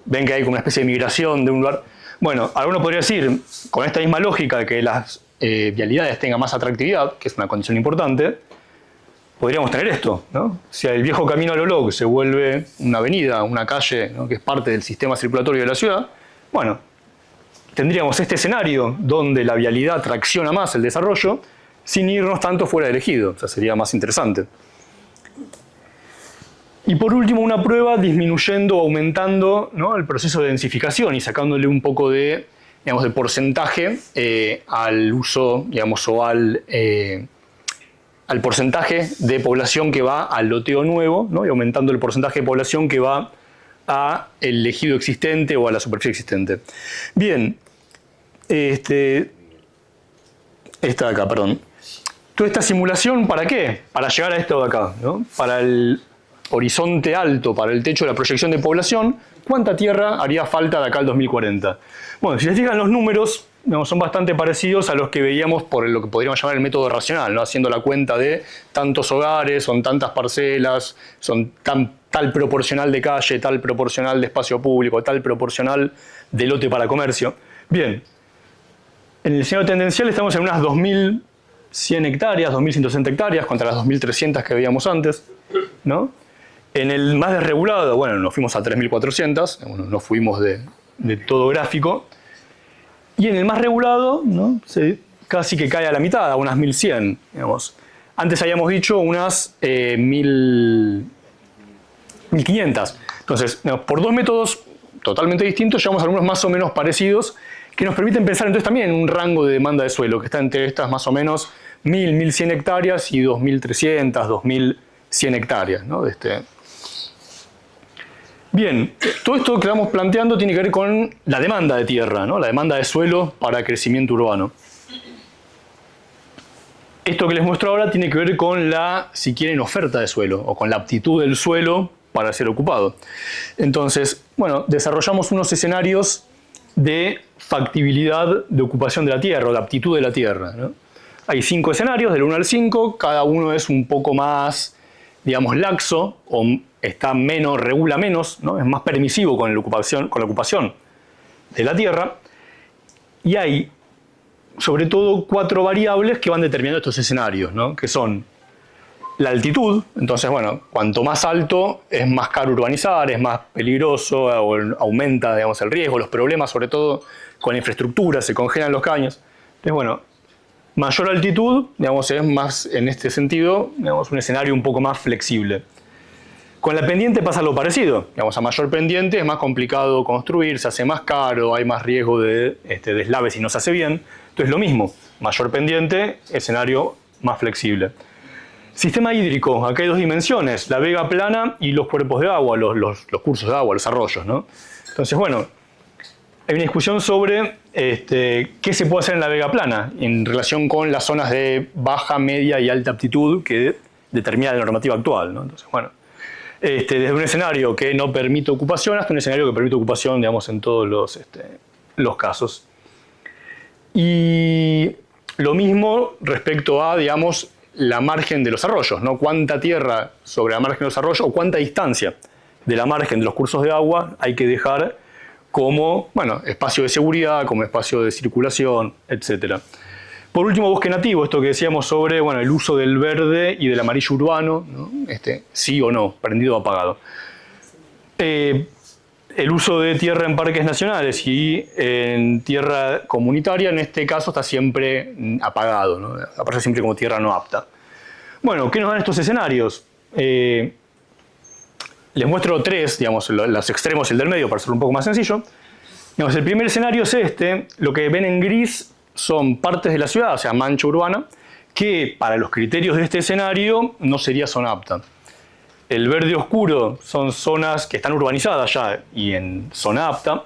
ven que hay como una especie de migración de un lugar. Bueno, alguno podría decir, con esta misma lógica de que las vialidades tengan más atractividad, que es una condición importante, podríamos tener esto, ¿no? Si el viejo camino a Lolog se vuelve una avenida, una calle, ¿no? Que es parte del sistema circulatorio de la ciudad, bueno, tendríamos este escenario donde la vialidad tracciona más el desarrollo, sin irnos tanto fuera del ejido, o sea, sería más interesante. Y por último, una prueba disminuyendo o aumentando, ¿no? El proceso de densificación y sacándole un poco de, digamos, de porcentaje al uso, digamos, o al porcentaje de población que va al loteo nuevo, ¿no? Y aumentando el porcentaje de población que va al ejido existente o a la superficie existente. Bien, esta de acá, perdón. Toda esta simulación, ¿para qué? Para llegar a esto de acá, ¿no? Para el horizonte alto, para el techo de la proyección de población, ¿cuánta tierra haría falta de acá al 2040? Bueno, si les fijan los números, no, son bastante parecidos a los que veíamos por lo que podríamos llamar el método racional, ¿no? Haciendo la cuenta de tantos hogares, son tantas parcelas, son tal proporcional de calle, tal proporcional de espacio público, tal proporcional de lote para comercio. Bien, en el escenario tendencial estamos en unas 2.100 hectáreas, 2.160 hectáreas contra las 2.300 que veíamos antes, ¿no? En el más desregulado, bueno, nos fuimos a 3.400, bueno, nos fuimos de todo gráfico. Y en el más regulado, ¿no? Casi que cae a la mitad, a unas 1.100, digamos. Antes habíamos dicho unas 1.500. Entonces, por dos métodos totalmente distintos, llegamos a algunos más o menos parecidos que nos permiten pensar entonces también en un rango de demanda de suelo que está entre estas más o menos 1.100 hectáreas y 2.300, 2.100 hectáreas, ¿no? Bien, todo esto que vamos planteando tiene que ver con la demanda de tierra, ¿no? La demanda de suelo para crecimiento urbano. Esto que les muestro ahora tiene que ver con la, si quieren, oferta de suelo o con la aptitud del suelo para ser ocupado. Entonces, bueno, desarrollamos unos escenarios de factibilidad de ocupación de la tierra o de aptitud de la tierra, ¿no? Hay 5 escenarios, del 1 al 5, cada uno es un poco más, digamos, laxo o regula menos, ¿no? Es más permisivo con la ocupación de la tierra. Y hay, sobre todo, 4 variables que van determinando estos escenarios, ¿no? Que son la altitud. Entonces, bueno, cuanto más alto es más caro urbanizar, es más peligroso, o aumenta, digamos, el riesgo, los problemas, sobre todo con la infraestructura, se congelan los caños. Entonces, bueno, Mayor altitud, digamos, es más, en este sentido, digamos, un escenario un poco más flexible. Con la pendiente pasa lo parecido. Digamos, a mayor pendiente es más complicado construir, se hace más caro, hay más riesgo de deslave si no se hace bien. Entonces lo mismo, mayor pendiente, escenario más flexible. Sistema hídrico, acá hay dos dimensiones, la vega plana y los cuerpos de agua, los cursos de agua, los arroyos, ¿no? Entonces, bueno, hay una discusión sobre qué se puede hacer en la vega plana en relación con las zonas de baja, media y alta aptitud que determina la normativa actual, ¿no? Entonces, bueno, desde un escenario que no permite ocupación hasta un escenario que permite ocupación, digamos, en todos los casos. Y lo mismo respecto a, digamos, la margen de los arroyos, ¿no? Cuánta tierra sobre la margen de los arroyos o cuánta distancia de la margen de los cursos de agua hay que dejar como, bueno, espacio de seguridad, como espacio de circulación, etc. Por último, bosque nativo, esto que decíamos sobre, bueno, el uso del verde y del amarillo urbano, ¿no? Sí o no, prendido o apagado. El uso de tierra en parques nacionales y en tierra comunitaria, en este caso, está siempre apagado, ¿no? Aparece siempre como tierra no apta. Bueno, ¿qué nos dan estos escenarios? Les muestro tres, digamos, los extremos y el del medio, para hacerlo un poco más sencillo. Digamos, el primer escenario es lo que ven en gris son partes de la ciudad, o sea, mancha urbana, que para los criterios de este escenario no sería zona apta. El verde oscuro son zonas que están urbanizadas ya y en zona apta.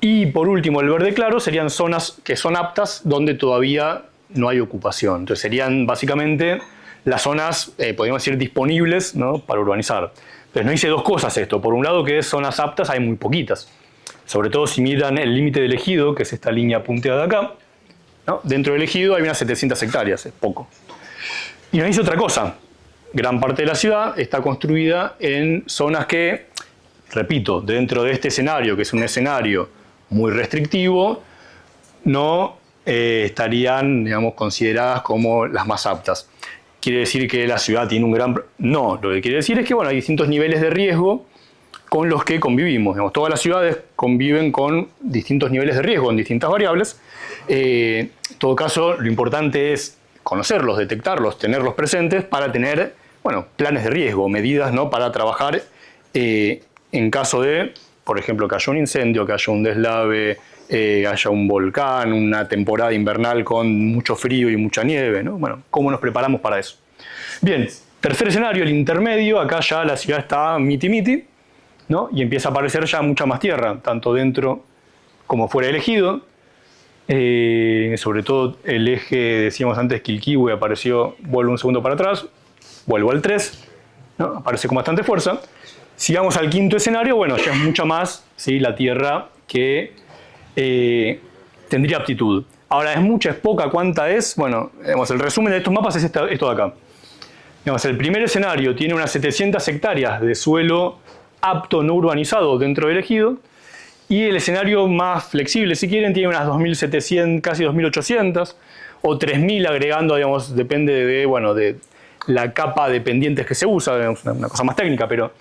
Y por último, el verde claro serían zonas que son aptas donde todavía no hay ocupación. Entonces serían básicamente las zonas, podríamos decir, disponibles, ¿no?, para urbanizar. Entonces nos dice dos cosas esto. Por un lado, que es zonas aptas hay muy poquitas. Sobre todo si miran el límite del ejido, que es esta línea punteada acá, ¿no? Dentro del ejido hay unas 700 hectáreas, es poco. Y nos dice otra cosa. Gran parte de la ciudad está construida en zonas que, repito, dentro de este escenario, que es un escenario muy restrictivo, no estarían, digamos, consideradas como las más aptas. ¿Quiere decir que la ciudad tiene un gran...? No, lo que quiere decir es que, bueno, hay distintos niveles de riesgo con los que convivimos. Digamos, todas las ciudades conviven con distintos niveles de riesgo en distintas variables. En todo caso, lo importante es conocerlos, detectarlos, tenerlos presentes para tener, bueno, planes de riesgo, medidas, ¿no?, para trabajar en caso de, por ejemplo, que haya un incendio, que haya un deslave, haya un volcán, una temporada invernal con mucho frío y mucha nieve, ¿no? Bueno, ¿cómo nos preparamos para eso? Bien, tercer escenario, el intermedio. Acá ya la ciudad está miti-miti, ¿no? Y empieza a aparecer ya mucha más tierra, tanto dentro como fuera del ejido. Sobre todo el eje, decíamos antes, Quilquihue apareció, vuelvo un segundo para atrás, vuelvo al 3, ¿no? Aparece con bastante fuerza. Sigamos al quinto escenario, bueno, ya es mucha más, ¿sí?, la tierra que tendría aptitud. Ahora, ¿es mucha, es poca? ¿Cuánta es? Bueno, digamos, el resumen de estos mapas es esto de acá. Digamos, el primer escenario tiene unas 700 hectáreas de suelo apto no urbanizado dentro del ejido, y el escenario más flexible, si quieren, tiene unas 2.700, casi 2.800, o 3.000 agregando, digamos, depende de, bueno, de la capa de pendientes que se usa, digamos, una cosa más técnica, pero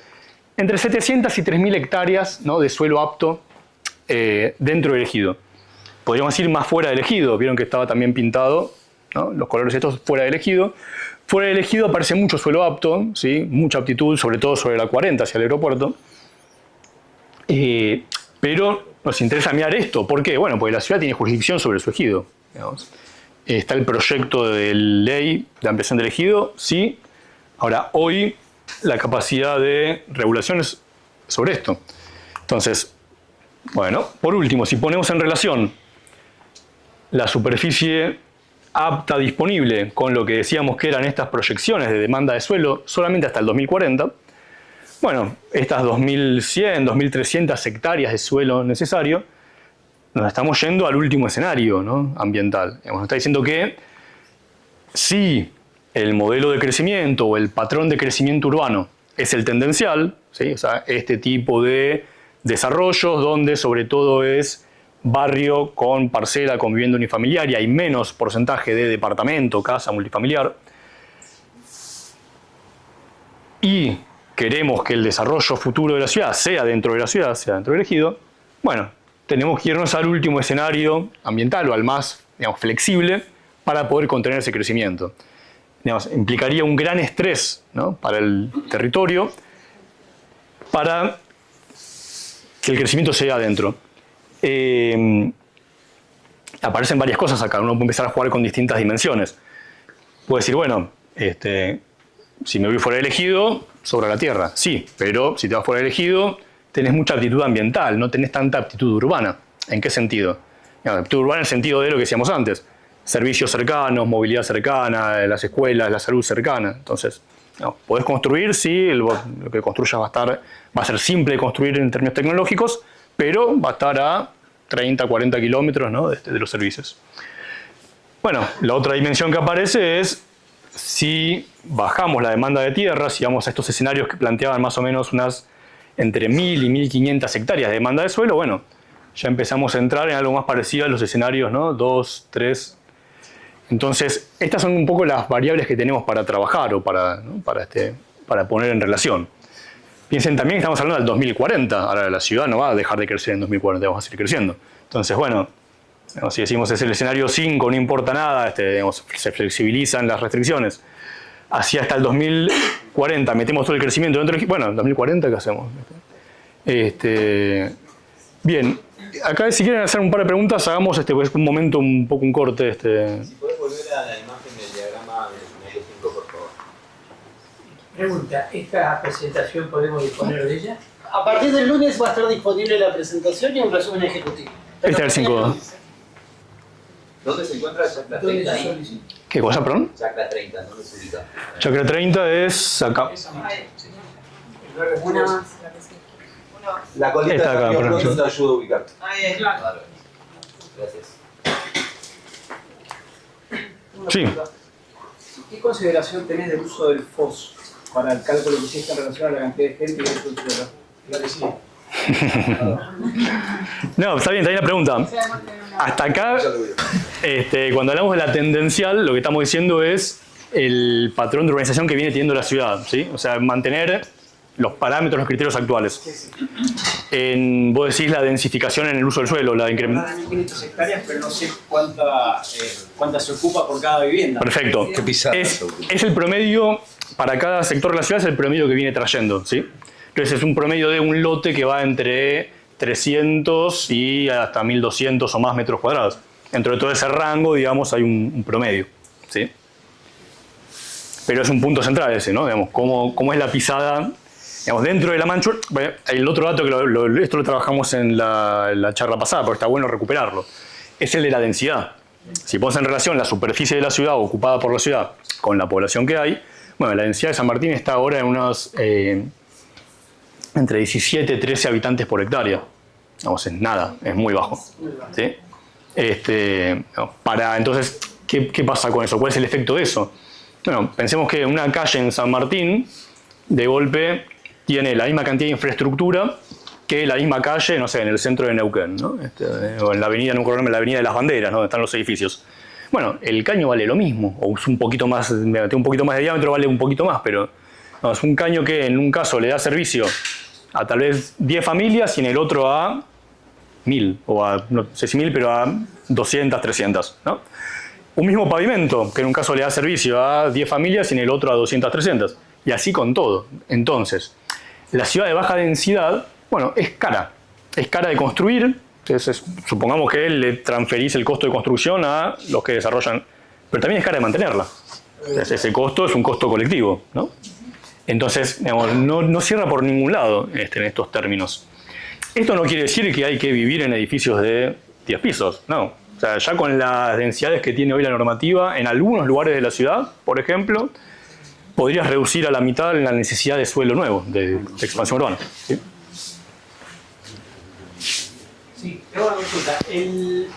entre 700 y 3.000 hectáreas, ¿no?, de suelo apto dentro del ejido. Podríamos ir más fuera del ejido, vieron que estaba también pintado, ¿no?, los colores estos fuera del ejido. Fuera del ejido aparece mucho suelo apto, ¿sí?, mucha aptitud, sobre todo sobre la 40 hacia el aeropuerto. Pero nos interesa mirar esto. ¿Por qué? Bueno, porque la ciudad tiene jurisdicción sobre su ejido, digamos. Está el proyecto de ley de ampliación del ejido, sí. Ahora, hoy la capacidad de regulación es sobre esto. Entonces, bueno, por último, si ponemos en relación la superficie apta disponible con lo que decíamos que eran estas proyecciones de demanda de suelo solamente hasta el 2040, bueno, estas 2.100, 2.300 hectáreas de suelo necesario, nos estamos yendo al último escenario, ¿no?, ambiental. Nos está diciendo que si el modelo de crecimiento o el patrón de crecimiento urbano es el tendencial, ¿sí?, o sea, este tipo de desarrollos donde sobre todo es barrio con parcela, con vivienda unifamiliar y hay menos porcentaje de departamento, casa multifamiliar, y queremos que el desarrollo futuro de la ciudad sea dentro de la ciudad, sea dentro del ejido, bueno, tenemos que irnos al último escenario ambiental o al más, digamos, flexible para poder contener ese crecimiento. Digamos, implicaría un gran estrés, ¿no?, para el territorio, para que el crecimiento sea adentro. Aparecen varias cosas acá, uno puede empezar a jugar con distintas dimensiones. Puede decir, bueno, si me voy fuera del ejido, sobra la tierra. Sí, pero si te vas fuera del ejido, tenés mucha aptitud ambiental, no tenés tanta aptitud urbana. ¿En qué sentido? Aptitud urbana en el sentido de lo que decíamos antes. Servicios cercanos, movilidad cercana, las escuelas, la salud cercana. Entonces, podés construir, sí, lo que construyas va a ser simple de construir en términos tecnológicos, pero va a estar a 30, 40 kilómetros, ¿no?, de los servicios. Bueno, la otra dimensión que aparece es si bajamos la demanda de tierra, si vamos a estos escenarios que planteaban más o menos unas entre 1.000 y 1.500 hectáreas de demanda de suelo, bueno, ya empezamos a entrar en algo más parecido a los escenarios, ¿no?, 2, 3. Entonces, estas son un poco las variables que tenemos para trabajar o para poner en relación. Piensen también que estamos hablando del 2040. Ahora la ciudad no va a dejar de crecer en 2040, vamos a seguir creciendo. Entonces, bueno, si decimos es el escenario 5, no importa nada, se flexibilizan las restricciones. Así hasta el 2040 metemos todo el crecimiento dentro del... Bueno, en 2040, ¿qué hacemos? Bien, acá si quieren hacer un par de preguntas, hagamos pues, un momento, un poco un corte. Si podés volver a la imagen del diagrama del escenario 5, por favor. Pregunta, ¿esta presentación podemos disponer de ella? A partir del lunes va a estar disponible la presentación y un resumen ejecutivo. Este es el 5. ¿Dónde se encuentra Chacra ¿Dónde 30? se ahí? solicita? ¿Qué cosa, perdón? Chacra 30, ¿dónde se ubica? Chacra 30 es acá. Una más. La colita Está de acá, Río por Bronx ejemplo. te ayuda a ubicar. Claro. Gracias. Sí. ¿Qué consideración tenés del uso del FOS para el cálculo que hiciste en relación a la cantidad de gente y el uso del suelo? Lo que sí. No, está bien la pregunta. Hasta acá, cuando hablamos de la tendencial, lo que estamos diciendo es el patrón de urbanización que viene teniendo la ciudad, ¿sí? O sea, mantener los parámetros, los criterios actuales. Vos decís la densificación en el uso del suelo, la incrementación. 1.500 hectáreas, pero no sé cuánta se ocupa por cada vivienda. Perfecto. ¿Qué pizarra Es se ocupa? el promedio, para cada sector de la ciudad, es el promedio que viene trayendo, ¿sí? Entonces es un promedio de un lote que va entre 300 y hasta 1.200 o más metros cuadrados. Dentro de todo ese rango, digamos, hay un promedio, ¿sí? Pero es un punto central ese, ¿no? Digamos, cómo es la pisada, digamos, dentro de la mancha. El otro dato, que esto lo trabajamos en la charla pasada, porque está bueno recuperarlo, es el de la densidad. Si pones en relación la superficie de la ciudad ocupada por la ciudad con la población que hay, bueno, la densidad de San Martín está ahora en unos entre 17 y 13 habitantes por hectárea. Vamos, es nada, es muy bajo, ¿sí? Entonces, ¿qué pasa con eso? ¿Cuál es el efecto de eso? Bueno, pensemos que una calle en San Martín, de golpe, tiene la misma cantidad de infraestructura que la misma calle, no sé, en el centro de Neuquén, ¿no? O en la avenida, no me acuerdo, en la avenida de las Banderas, ¿no?, donde están los edificios. Bueno, el caño vale lo mismo, o es un poquito más, tiene un poquito más de diámetro, vale un poquito más, pero no, es un caño que en un caso le da servicio a tal vez 10 familias y en el otro a 1.000, o a, no sé si 1.000, pero a 200, 300, ¿no? Un mismo pavimento, que en un caso le da servicio a 10 familias y en el otro a 200, 300. Y así con todo. Entonces, la ciudad de baja densidad, bueno, es cara. Es cara de construir. Entonces, supongamos que le transferís el costo de construcción a los que desarrollan. Pero también es cara de mantenerla. Entonces, ese costo es un costo colectivo, ¿no? Entonces, digamos, no cierra por ningún lado en estos términos. Esto no quiere decir que hay que vivir en edificios de 10 pisos, no. O sea, ya con las densidades que tiene hoy la normativa, en algunos lugares de la ciudad, por ejemplo, podrías reducir a la mitad la necesidad de suelo nuevo, de expansión urbana, ¿sí? Sí, tengo una consulta.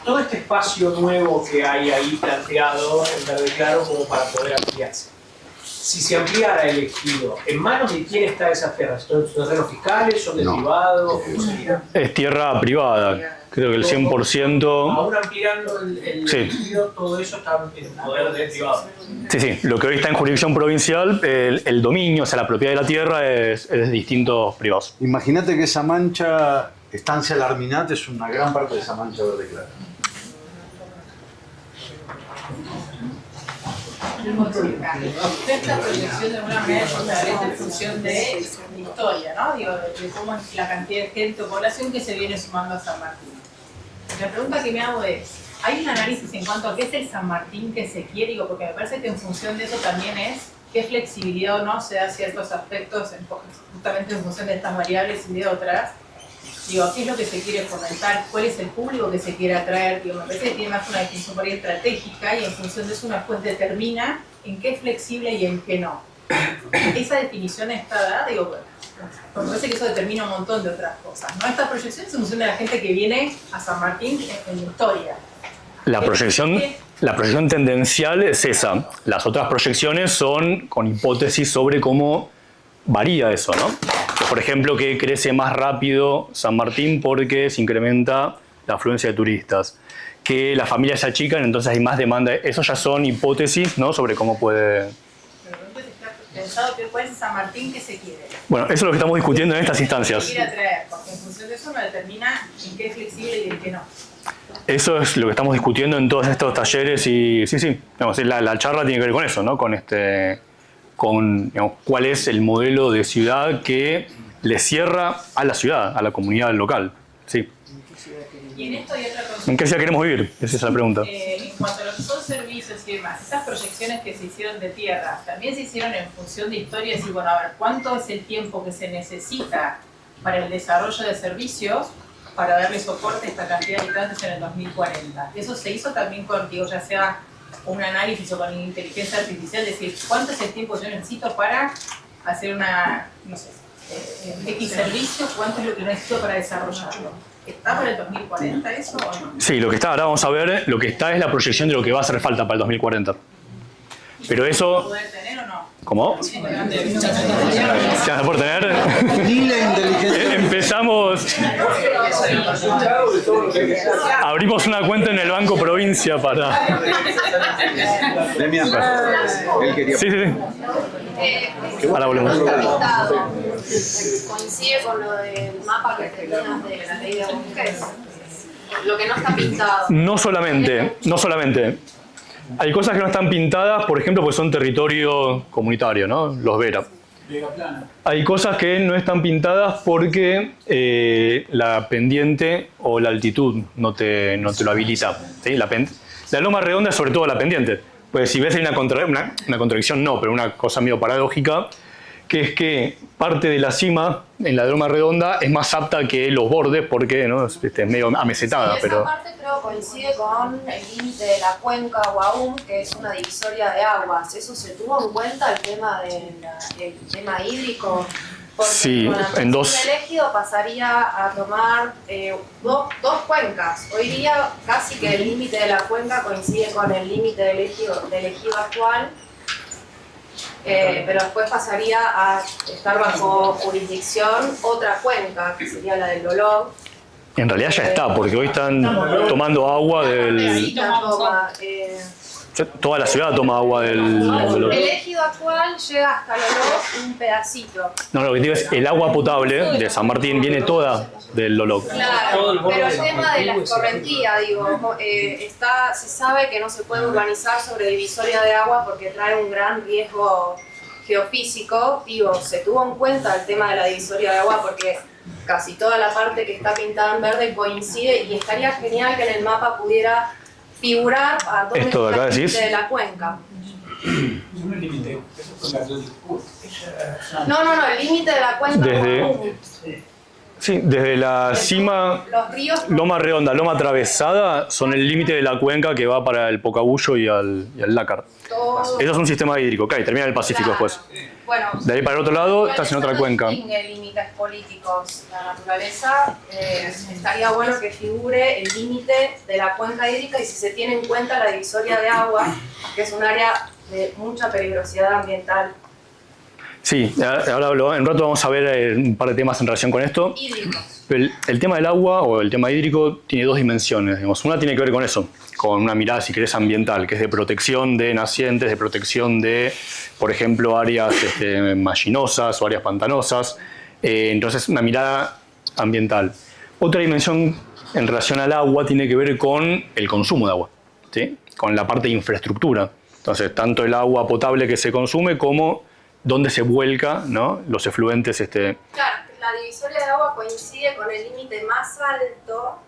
Todo este espacio nuevo que hay ahí planteado en verde claro como para poder ampliarse. Si se ampliara el ejido, ¿en manos de quién está esa tierra? ¿Son terrenos fiscales? ¿Son del privado? ¿Cómo sería? Es tierra privada. Creo que el 100%... Aún ampliando el Sí. ejido, todo eso está en poder del privado. Sí. Lo que hoy está en jurisdicción provincial, el dominio, o sea, la propiedad de la tierra es de distintos privados. Imagínate que esa mancha, Estancia Larminat, es una gran parte de esa mancha verde clara. Esta proyección de alguna manera fortalece en función de historia, ¿no? Digo, de cómo es la cantidad de gente o población que se viene sumando a San Martín. La pregunta que me hago es, ¿hay un análisis en cuanto a qué es el San Martín que se quiere? Digo, porque me parece que en función de eso también es qué flexibilidad o no se da ciertos aspectos justamente en función de estas variables y de otras. Digo, ¿qué es lo que se quiere fomentar? ¿Cuál es el público que se quiere atraer? Digo, me parece que tiene más una definición por ahí estratégica y en función de eso una después determina en qué es flexible y en qué no. Esa definición está dada, digo, bueno, me parece que eso determina un montón de otras cosas, ¿no? Esta proyección es en función de la gente que viene a San Martín en la historia. La proyección tendencial es esa. Las otras proyecciones son con hipótesis sobre cómo varía eso, ¿no? Por ejemplo, que crece más rápido San Martín porque se incrementa la afluencia de turistas. Que las familias se achican, entonces hay más demanda. Eso ya son hipótesis, ¿no? Sobre cómo puede... Pero entonces está pensado que cuál es San Martín que se quiere. Bueno, eso es lo que estamos discutiendo en estas instancias. Se quiere atraer, porque en función de eso uno determina en qué es flexible y en qué no. Eso es lo que estamos discutiendo en todos estos talleres y sí, digamos, la charla tiene que ver con eso, ¿no? Con digamos, cuál es el modelo de ciudad que le cierra a la ciudad, a la comunidad local. Sí. Y en esto hay otra cosa. ¿En qué ciudad queremos vivir? Esa es la pregunta. En cuanto a lo que son servicios y demás, esas proyecciones que se hicieron de tierra, también se hicieron en función de historia, y decir, bueno, a ver, ¿cuánto es el tiempo que se necesita para el desarrollo de servicios para darle soporte a esta cantidad de habitantes en el 2040? Eso se hizo también con, digo, ya sea un análisis o con inteligencia artificial, decir, ¿cuánto es el tiempo que yo necesito para hacer una, no sé, X servicio? ¿Cuánto es lo que necesito para desarrollarlo? ¿Está para el 2040 eso o no? Sí, lo que está, ahora vamos a ver, lo que está es la proyección de lo que va a hacer falta para el 2040. Pero eso... ¿Poder tener o no? ¿Cómo? ¿Se van a poder tener? Ni la inteligencia. Empezamos... Abrimos una cuenta en el Banco Provincia para... Demian, él quería... Sí. Ahora volvemos. Coincide con lo del mapa que tenías de la ley de bosques. Lo que no está pintado. No solamente. Hay cosas que no están pintadas, por ejemplo, porque son territorio comunitario, ¿no? Los Vera. Hay cosas que no están pintadas porque la pendiente o la altitud no te lo habilita. ¿Sí? La loma redonda es sobre todo la pendiente. Pues si ves hay una contradicción, no, pero una cosa medio paradójica, que es que parte de la cima en la loma redonda es más apta que los bordes porque ¿no? es medio amesetada. Sí, pero... esa parte creo coincide con el límite de la cuenca Guaum, que es una divisoria de aguas. ¿Eso se tuvo en cuenta el tema tema hídrico? Porque sí, con la en dos... el ejido pasaría a tomar dos cuencas. Hoy día casi que el límite de la cuenca coincide con el límite del ejido actual. Pero después pasaría a estar bajo jurisdicción otra cuenca, que sería la del Lolog. En realidad ya está, porque hoy están tomando agua del... Toda la ciudad toma agua del... El ejido actual llega hasta Lolog un pedacito. No, lo que digo es el agua potable de San Martín viene toda del Lolog. Claro, pero el tema de la escorrentía, digo, se sabe que no se puede urbanizar sobre divisoria de agua porque trae un gran riesgo geofísico. Digo, se tuvo en cuenta el tema de la divisoria de agua porque casi toda la parte que está pintada en verde coincide y estaría genial que en el mapa pudiera figurar a dónde ¿Esto de acá está el decís? límite de la cuenca. No, el límite de la cuenca. Desde la cima, los ríos, Loma Redonda, Loma Atravesada, son el límite de la cuenca que va para el Pocahullo y al Lácar. todo, Eso es un sistema hídrico, ok, termina en el Pacífico después. bueno, De ahí para el otro lado estás en otra cuenca. distingue límites políticos. La naturaleza, estaría bueno que figure el límite de la cuenca hídrica y si se tiene en cuenta la divisoria de agua, que es un área de mucha peligrosidad ambiental. Sí, ahora en un rato vamos a ver un par de temas en relación con esto. Hídricos. Pero el tema del agua o el tema hídrico tiene dos dimensiones. Digamos. Una tiene que ver con eso, con una mirada, si querés, ambiental, que es de protección de nacientes, de protección de, por ejemplo, áreas mallinosas o áreas pantanosas. Entonces, una mirada ambiental. Otra dimensión en relación al agua tiene que ver con el consumo de agua, ¿sí? Con la parte de infraestructura. Entonces, tanto el agua potable que se consume como dónde se vuelca, ¿no?, los efluentes. Claro, la divisoria de agua coincide con el límite más alto,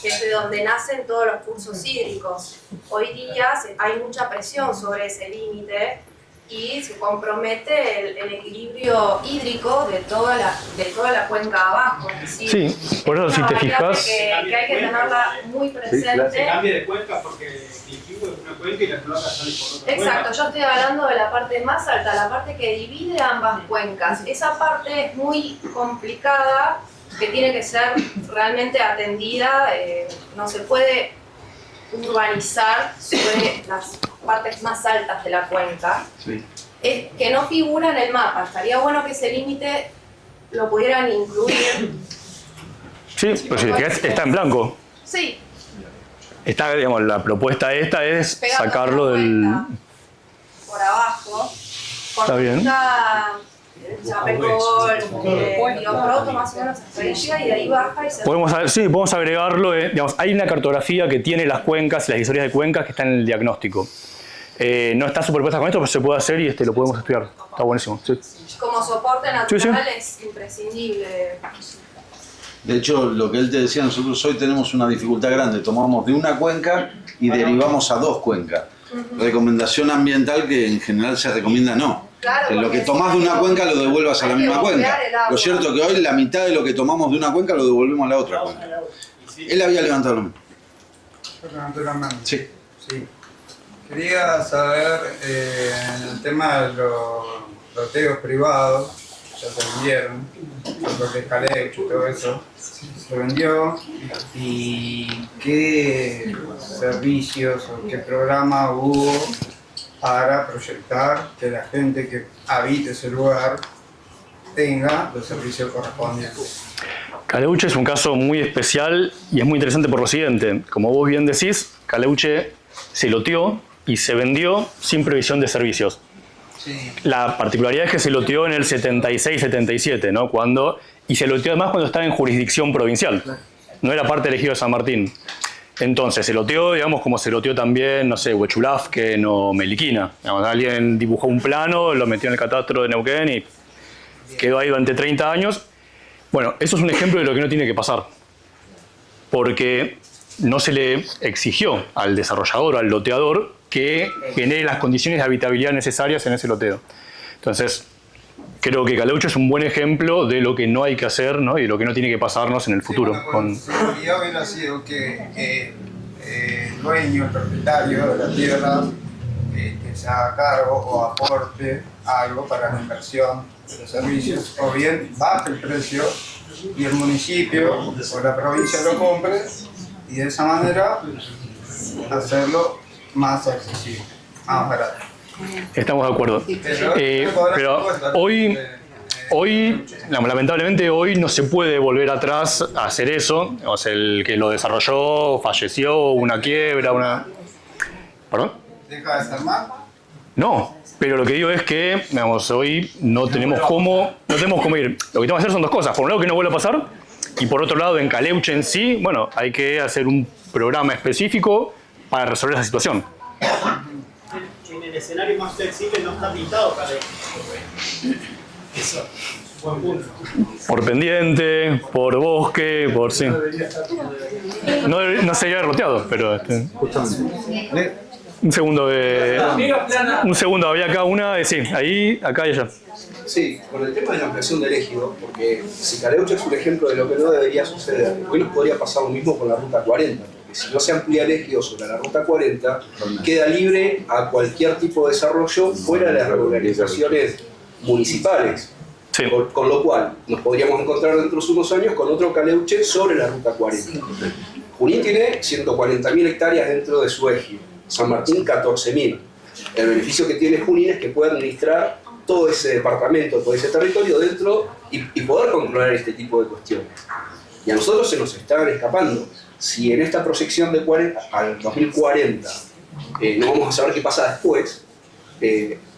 que es de donde nacen todos los cursos hídricos. Hoy día hay mucha presión sobre ese límite y se compromete el equilibrio hídrico de toda la cuenca abajo. Es decir, Sí, por eso si te fijas... que hay que tenerla muy presente. Se cambia de cuenca porque el equipo es una cuenca y la cloaca sale por otra Exacto, cuenca. yo estoy hablando de la parte más alta, la parte que divide ambas cuencas. Esa parte es muy complicada, que tiene que ser realmente atendida, no se puede urbanizar sobre las partes más altas de la cuenca. Sí. Es que no figura en el mapa, estaría bueno que ese límite lo pudieran incluir. Sí, pero si te fijas, está en blanco. Sí, Está, digamos, la propuesta esta es pegando sacarlo la del... cuenca por abajo. Está bien. Chapecol, Biocroto más o menos hasta ahí llega y de ahí baja y se... Podemos agregarlo. Digamos, hay una cartografía que tiene las cuencas, las historias de cuencas que están en el diagnóstico. No está superpuesta con esto, pero se puede hacer y lo podemos estudiar. Está buenísimo. Sí. Como soporte natural Sí. es imprescindible. De hecho, lo que él te decía, nosotros hoy tenemos una dificultad grande. Tomamos de una cuenca y derivamos a 2 cuencas. Recomendación ambiental que en general se recomienda no. Claro, Que lo porque que tomás de una cuenca lo devuelvas a la hay que misma cuenca. bombear el agua. Lo cierto es que hoy la mitad de lo que tomamos de una cuenca lo devolvemos a la otra cuenca. Él había levantado la mano. Yo levanté la mano. Sí. Sí. Quería saber en el tema de los loteos privados, ya se vendieron, lo que es Caleuche y todo eso, se vendió, y qué servicios o qué programa hubo para proyectar que la gente que habite ese lugar tenga los servicios correspondientes. Caleuche es un caso muy especial y es muy interesante por lo siguiente. Como vos bien decís, Caleuche se loteó y se vendió sin previsión de servicios. Sí. La particularidad es que se loteó en el 76-77, ¿no? Y se loteó además cuando estaba en jurisdicción provincial. No era parte elegido de San Martín. Entonces se loteó, digamos, como se loteó también, no sé, Huechulafquen o Meliquina. Digamos, alguien dibujó un plano, lo metió en el catastro de Neuquén y quedó ahí durante 30 años. Bueno, eso es un ejemplo de lo que no tiene que pasar. Porque no se le exigió al desarrollador o al loteador que genere las condiciones de habitabilidad necesarias en ese loteo. Entonces, creo que Caleuche es un buen ejemplo de lo que no hay que hacer, ¿no?, y de lo que no tiene que pasarnos en el futuro. Sí, bueno, si la idea hubiera sido que el dueño, el propietario de la tierra, se haga cargo o aporte algo para la inversión de los servicios, o bien baje el precio y el municipio o la provincia lo compre, y de esa manera hacerlo más accesible, más barato. Estamos de acuerdo. Pero hoy, lamentablemente hoy no se puede volver atrás a hacer eso. O sea, el que lo desarrolló falleció, una quiebra, una... ¿Perdón? ¿Deja de ser mal? No, pero lo que digo es que, digamos, hoy no tenemos cómo ir. Lo que tenemos que hacer son 2 cosas. Por un lado, que no vuelva a pasar. Y por otro lado, en Caleuche en sí, bueno, hay que hacer un programa específico para resolver esa situación. En el escenario más flexible no está pintado para eso. Buen punto. Por pendiente, por bosque, por sí. No sería roteado, pero... Un segundo, había acá una, sí, ahí, acá y allá. Sí, con el tema de la ampliación del ejido, porque si Caleuche es un ejemplo de lo que no debería suceder, hoy nos podría pasar lo mismo con la Ruta 40, porque si no se amplía el ejido sobre la Ruta 40, queda libre a cualquier tipo de desarrollo fuera de las regularizaciones municipales. Sí. Con lo cual, nos podríamos encontrar dentro de unos años con otro Caleuche sobre la Ruta 40. Junín tiene 140.000 hectáreas dentro de su ejido, San Martín 14.000. El beneficio que tiene Junín es que puede administrar todo ese departamento, todo ese territorio dentro y poder controlar este tipo de cuestiones. Y a nosotros se nos están escapando. Si en esta proyección de 40 al 2040 no vamos a saber qué pasa después,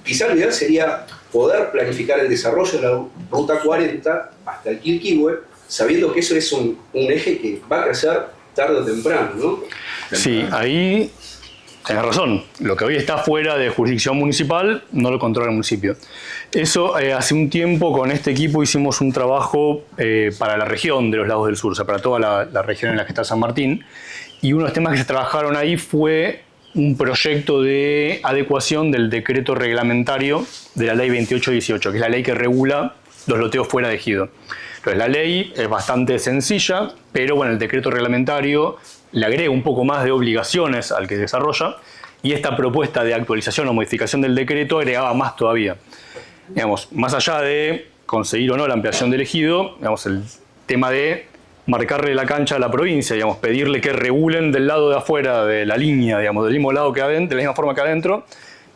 quizá lo ideal sería poder planificar el desarrollo de la Ruta 40 hasta el Quilquihue, sabiendo que eso es un eje que va a crecer tarde o temprano, ¿no? Sí, ahí tenés razón, lo que hoy está fuera de jurisdicción municipal no lo controla el municipio. Eso, hace un tiempo con este equipo hicimos un trabajo para la región de los Lagos del Sur, o sea, para toda la región en la que está San Martín, y uno de los temas que se trabajaron ahí fue un proyecto de adecuación del decreto reglamentario de la ley 2818, que es la ley que regula los loteos fuera de ejido. Entonces, la ley es bastante sencilla, pero bueno, el decreto reglamentario le agrega un poco más de obligaciones al que desarrolla, y esta propuesta de actualización o modificación del decreto agregaba más todavía. Digamos, más allá de conseguir o no la ampliación del ejido, digamos, el tema de marcarle la cancha a la provincia, digamos, pedirle que regulen del lado de afuera de la línea, digamos, del mismo lado que adentro, de la misma forma que adentro,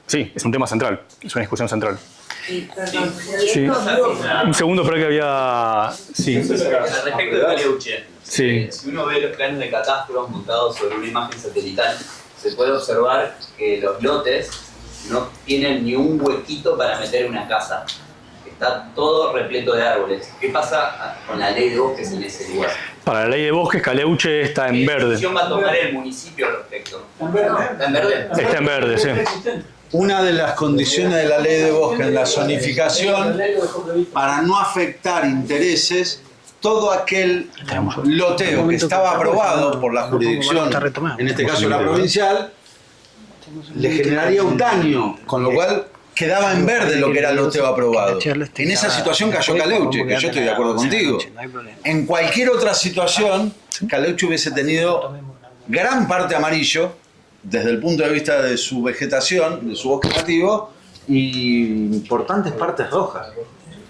sí, es un tema central, es una discusión central. Sí, perdón. Sí. Un segundo, pero que había... Sí. Respecto de Caleuche, Sí. si uno ve los planes de catastro montados sobre una imagen satelital, se puede observar que los lotes no tienen ni un huequito para meter una casa. Está todo repleto de árboles. ¿Qué pasa con la ley de bosques en ese lugar? Para la ley de bosques, Caleuche está en ¿Qué verde. decisión va a tomar el municipio al respecto? ¿Está en verde? ¿Está en verde? Está en verde, sí. Una de las condiciones de la ley de bosque en la zonificación, para no afectar intereses, todo aquel loteo que estaba aprobado por la jurisdicción, en este caso la provincial, le generaría un daño, con lo cual quedaba en verde lo que era el loteo aprobado. En esa situación cayó Caleuche, que yo estoy de acuerdo contigo. En cualquier otra situación, Caleuche hubiese tenido gran parte amarillo, desde el punto de vista de su vegetación, de su bosque nativo, y importantes partes rojas.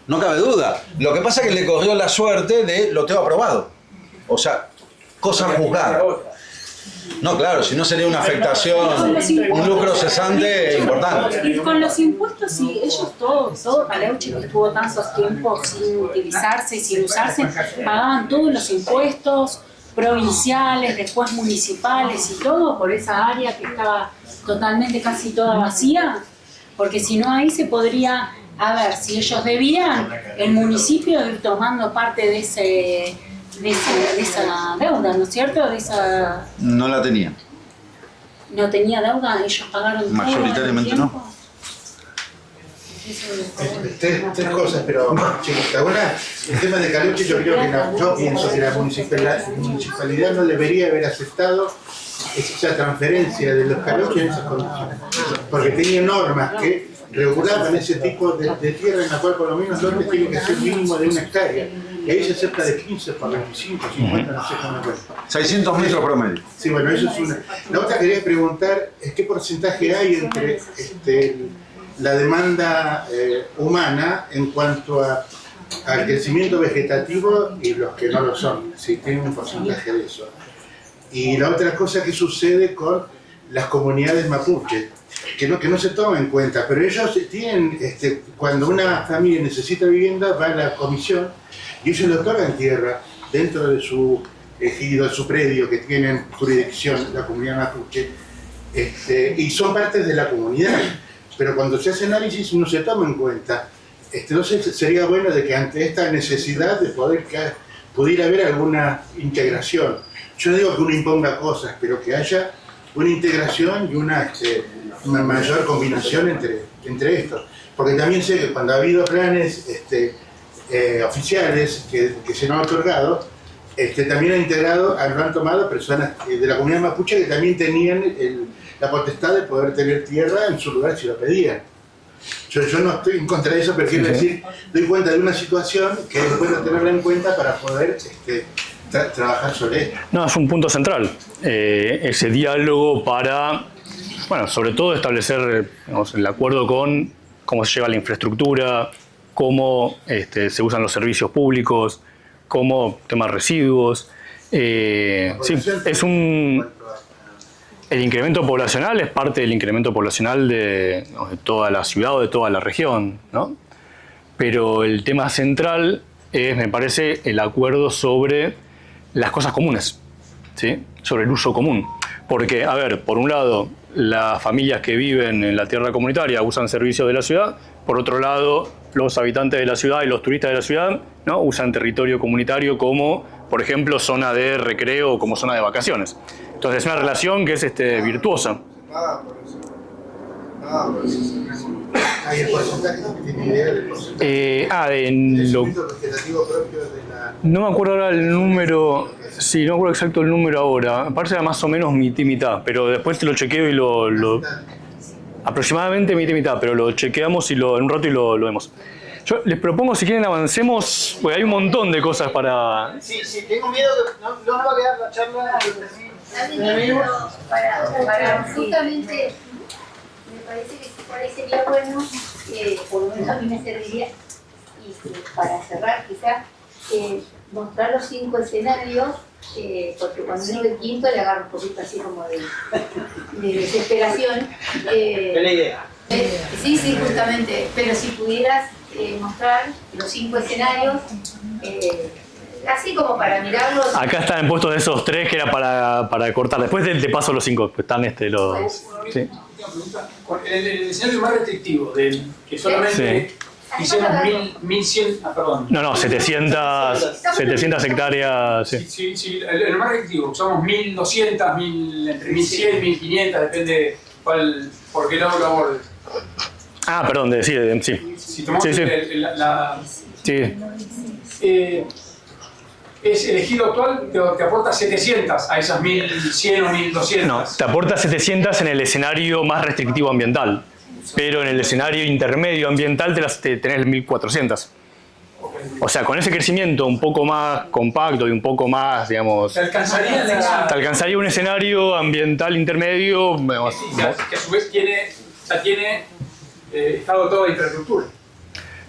No cabe duda. Lo que pasa es que le corrió la suerte de loteo aprobado. O sea, cosa juzgada. No, claro, si no sería una afectación, un lucro cesante importante. Y con los impuestos, sí, ellos todo Caleuche que estuvo tantos tiempos sin utilizarse y sin usarse, pagaban todos los impuestos provinciales, después municipales y todo por esa área que estaba totalmente casi toda vacía, porque si no ahí se podría, a ver, si ellos debían, el municipio ir tomando parte de esa deuda, ¿no es cierto? No la tenía. No tenía deuda, ellos pagaron todo Mayoritariamente el tiempo. no. Tres cosas, pero ¿te acuerdas? El tema de Caleuche, yo pienso que la municipalidad no debería haber aceptado esa transferencia de los Caleuche en esas condiciones, porque tenía normas que regulaban ese tipo de tierra en la cual por lo menos los lotes tienen que ser mínimo de 1 hectárea, y ahí se acepta de 15 por 25, 50, no sé cómo es. 600 metros promedio. Sí, bueno, eso es una. La otra quería preguntar es qué porcentaje hay entre la demanda humana en cuanto al crecimiento vegetativo y los que no lo son, si tienen un porcentaje de eso. Y la otra cosa que sucede con las comunidades mapuches, que no se toma en cuenta, pero ellos tienen, cuando una familia necesita vivienda, va a la comisión y ellos le otorgan tierra dentro de su ejido, de su predio que tienen jurisdicción, la comunidad mapuche, y son partes de la comunidad. Pero cuando se hace análisis no se toma en cuenta. Entonces sería bueno de que ante esta necesidad de pudiera haber alguna integración. Yo no digo que uno imponga cosas, pero que haya una integración y una mayor combinación entre estos. Porque también sé que cuando ha habido planes oficiales que se nos han otorgado, también lo han tomado personas de la comunidad mapuche que también tenían la potestad de poder tener tierra en su lugar si lo pedían. Yo no estoy en contra de eso, pero quiero decir, doy cuenta de una situación que es bueno tenerla en cuenta para poder trabajar sobre esto. No, es un punto central, ese diálogo para, bueno, sobre todo establecer, digamos, el acuerdo con cómo se lleva la infraestructura, cómo se usan los servicios públicos, cómo temas residuos. Sí, es el incremento poblacional es parte del incremento poblacional de toda la ciudad o de toda la región, ¿no? Pero el tema central es, me parece, el acuerdo sobre las cosas comunes, ¿sí? Sobre el uso común. Porque, a ver, por un lado, las familias que viven en la tierra comunitaria usan servicios de la ciudad, por otro lado, los habitantes de la ciudad y los turistas de la ciudad, ¿no?, usan territorio comunitario como, por ejemplo, zona de recreo o como zona de vacaciones. Entonces es una relación que es virtuosa. Por eso. ¿Hay el porcentaje? ¿Tiene idea del porcentaje? En lo... crecimiento vegetativo propio de la... No me acuerdo ahora el número, sí, no me acuerdo exacto el número ahora. Me parece que era más o menos mitad y mitad, pero después te lo chequeo y lo aproximadamente mitad y mitad, pero lo chequeamos y en un rato y lo vemos. Yo les propongo, si quieren, avancemos, porque hay un montón de cosas para... Sí, tengo miedo que no va a quedar la charla. Para justamente, me parece que por ahí sería bueno, por lo menos a mí me serviría, y para cerrar quizás, mostrar los 5 escenarios, porque cuando uno ve quinto le agarra un poquito así como de desesperación. Buena idea. Sí, justamente, pero si pudieras mostrar los 5 escenarios, así como para mirarlos. Acá están puestos esos 3 que era para cortar. Después te paso los 5, pues están los... Sí. El escenario más restrictivo, del que solamente hicimos 1100, perdón. No, 700 hectáreas. Sí. Sí, el más restrictivo, usamos 1200, entre 1100 y 1500, depende por qué lado lo abordes. Perdón, sí. Si tomamos Sí. es el ejido actual te aporta 700 a esas 1100 o 1200. No, te aporta 700 en el escenario más restrictivo ambiental, pero en el escenario intermedio ambiental tenés 1400. O sea, con ese crecimiento un poco más compacto y un poco más, digamos... ¿Te alcanzaría un escenario ambiental intermedio? Que a su vez tiene estado toda infraestructura.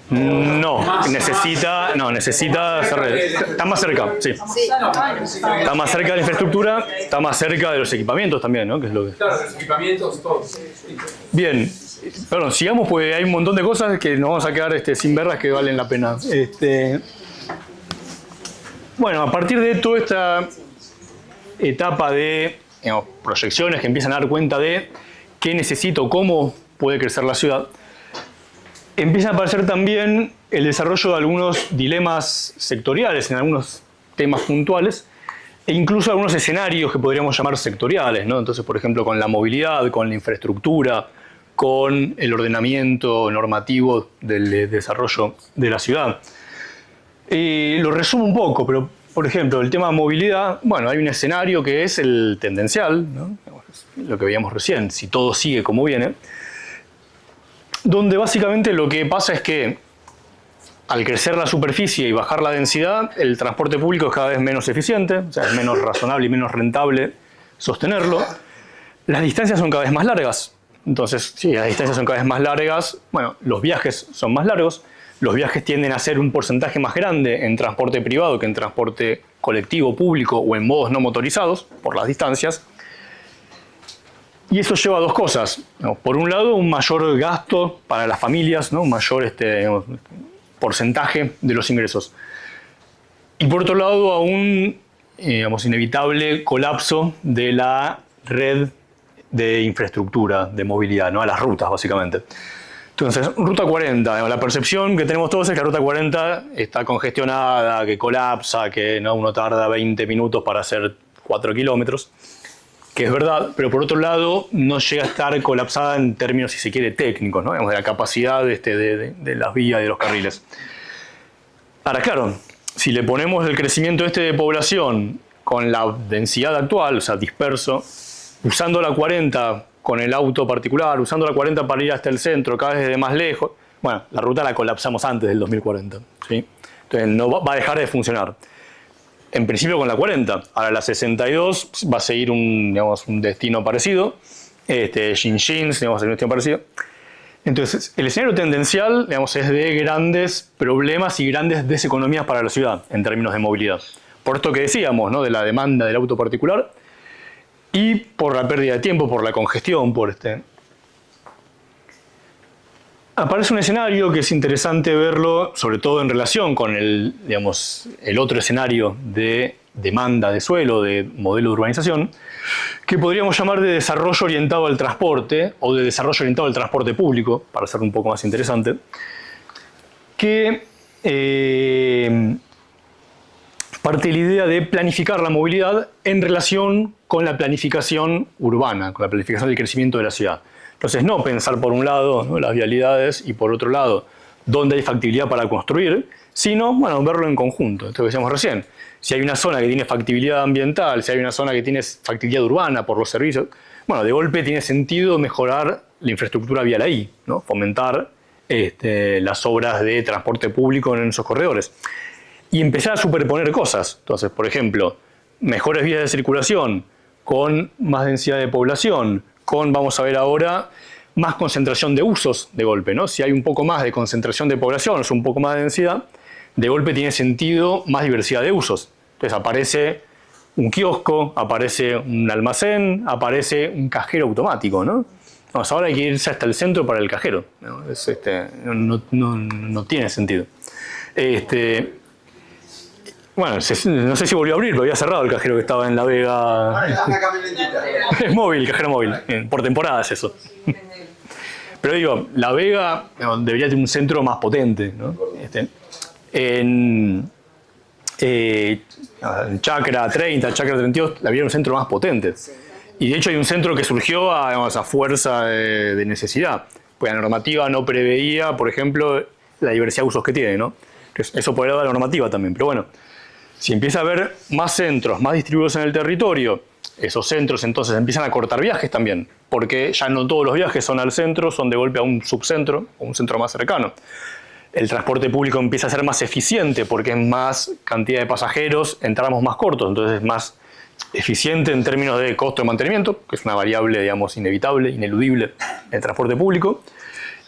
No, necesita está más cerca, sí. Está más cerca de la infraestructura, está más cerca de los equipamientos también, ¿no? Que es lo que... Claro, los equipamientos, todos. Bien, perdón, sigamos porque hay un montón de cosas que nos vamos a quedar sin verlas que valen la pena. Bueno, a partir de toda esta etapa de proyecciones que empiezan a dar cuenta de qué necesito, cómo puede crecer la ciudad, empieza a aparecer también el desarrollo de algunos dilemas sectoriales en algunos temas puntuales e incluso algunos escenarios que podríamos llamar sectoriales, ¿no? Entonces, por ejemplo, con la movilidad, con la infraestructura, con el ordenamiento normativo del desarrollo de la ciudad. Lo resumo un poco, pero, por ejemplo, el tema de movilidad, bueno, hay un escenario que es el tendencial, ¿no? Lo que veíamos recién, si todo sigue como viene, donde básicamente lo que pasa es que al crecer la superficie y bajar la densidad, el transporte público es cada vez menos eficiente, o sea, es menos razonable y menos rentable sostenerlo. Las distancias son cada vez más largas. Entonces, si las distancias son cada vez más largas, bueno, los viajes son más largos, los viajes tienden a ser un porcentaje más grande en transporte privado que en transporte colectivo, público o en modos no motorizados, por las distancias. Y eso lleva a dos cosas, ¿no? Por un lado, un mayor gasto para las familias, ¿no? Un mayor porcentaje de los ingresos. Y por otro lado, a un inevitable colapso de la red de infraestructura, de movilidad, ¿no? A las rutas, básicamente. Entonces, Ruta 40, la percepción que tenemos todos es que la Ruta 40 está congestionada, que colapsa, que ¿no? Uno tarda 20 minutos para hacer 4 kilómetros. Que es verdad, pero por otro lado no llega a estar colapsada en términos, si se quiere, técnicos, ¿no? Digamos, de la capacidad de las vías y de los carriles. Ahora, claro, si le ponemos el crecimiento de población con la densidad actual, o sea, disperso, usando la 40 con el auto particular, usando la 40 para ir hasta el centro, cada vez desde más lejos, bueno, la ruta la colapsamos antes del 2040, ¿sí? Entonces no va a dejar de funcionar. En principio con la 40, ahora la 62 va a seguir un destino parecido, Xinjiang, digamos, un destino parecido. Entonces, el escenario tendencial, digamos, es de grandes problemas y grandes deseconomías para la ciudad en términos de movilidad. Por esto que decíamos, ¿no? De la demanda del auto particular y por la pérdida de tiempo, por la congestión, Aparece un escenario que es interesante verlo, sobre todo en relación con el otro escenario de demanda de suelo, de modelo de urbanización, que podríamos llamar de desarrollo orientado al transporte o de desarrollo orientado al transporte público, para hacerlo un poco más interesante, que parte de la idea de planificar la movilidad en relación con la planificación urbana, con la planificación del crecimiento de la ciudad. Entonces, no pensar por un lado, ¿no?, las vialidades y por otro lado dónde hay factibilidad para construir, sino, bueno, verlo en conjunto. Esto que decíamos recién. Si hay una zona que tiene factibilidad ambiental, si hay una zona que tiene factibilidad urbana por los servicios, bueno, de golpe tiene sentido mejorar la infraestructura vial ahí, ¿no? Fomentar las obras de transporte público en esos corredores. Y empezar a superponer cosas. Entonces, por ejemplo, mejores vías de circulación, con más densidad de población, con, vamos a ver ahora, más concentración de usos de golpe, ¿no? Si hay un poco más de concentración de población, o un poco más de densidad, de golpe tiene sentido más diversidad de usos. Entonces aparece un kiosco, aparece un almacén, aparece un cajero automático, ¿no? Vamos, ahora hay que irse hasta el centro para el cajero, ¿no? No tiene sentido. Bueno, no sé si volvió a abrir, pero había cerrado el cajero que estaba en La Vega. Ahora está una camionetita. Es móvil, cajero móvil, por temporadas eso. Pero digo, La Vega debería tener un centro más potente, ¿no? En Chacra 30, Chacra 32, había un centro más potente. Y de hecho hay un centro que surgió a fuerza de necesidad. Pues la normativa no preveía, por ejemplo, la diversidad de usos que tiene, ¿no? Entonces, eso podría dar la normativa también. Pero bueno, si empieza a haber más centros, más distribuidos en el territorio, esos centros entonces empiezan a cortar viajes también. Porque ya no todos los viajes son al centro, son de golpe a un subcentro o un centro más cercano. El transporte público empieza a ser más eficiente porque es más cantidad de pasajeros en tramos más cortos, entonces es más eficiente en términos de costo de mantenimiento, que es una variable, digamos, inevitable, ineludible en el transporte público,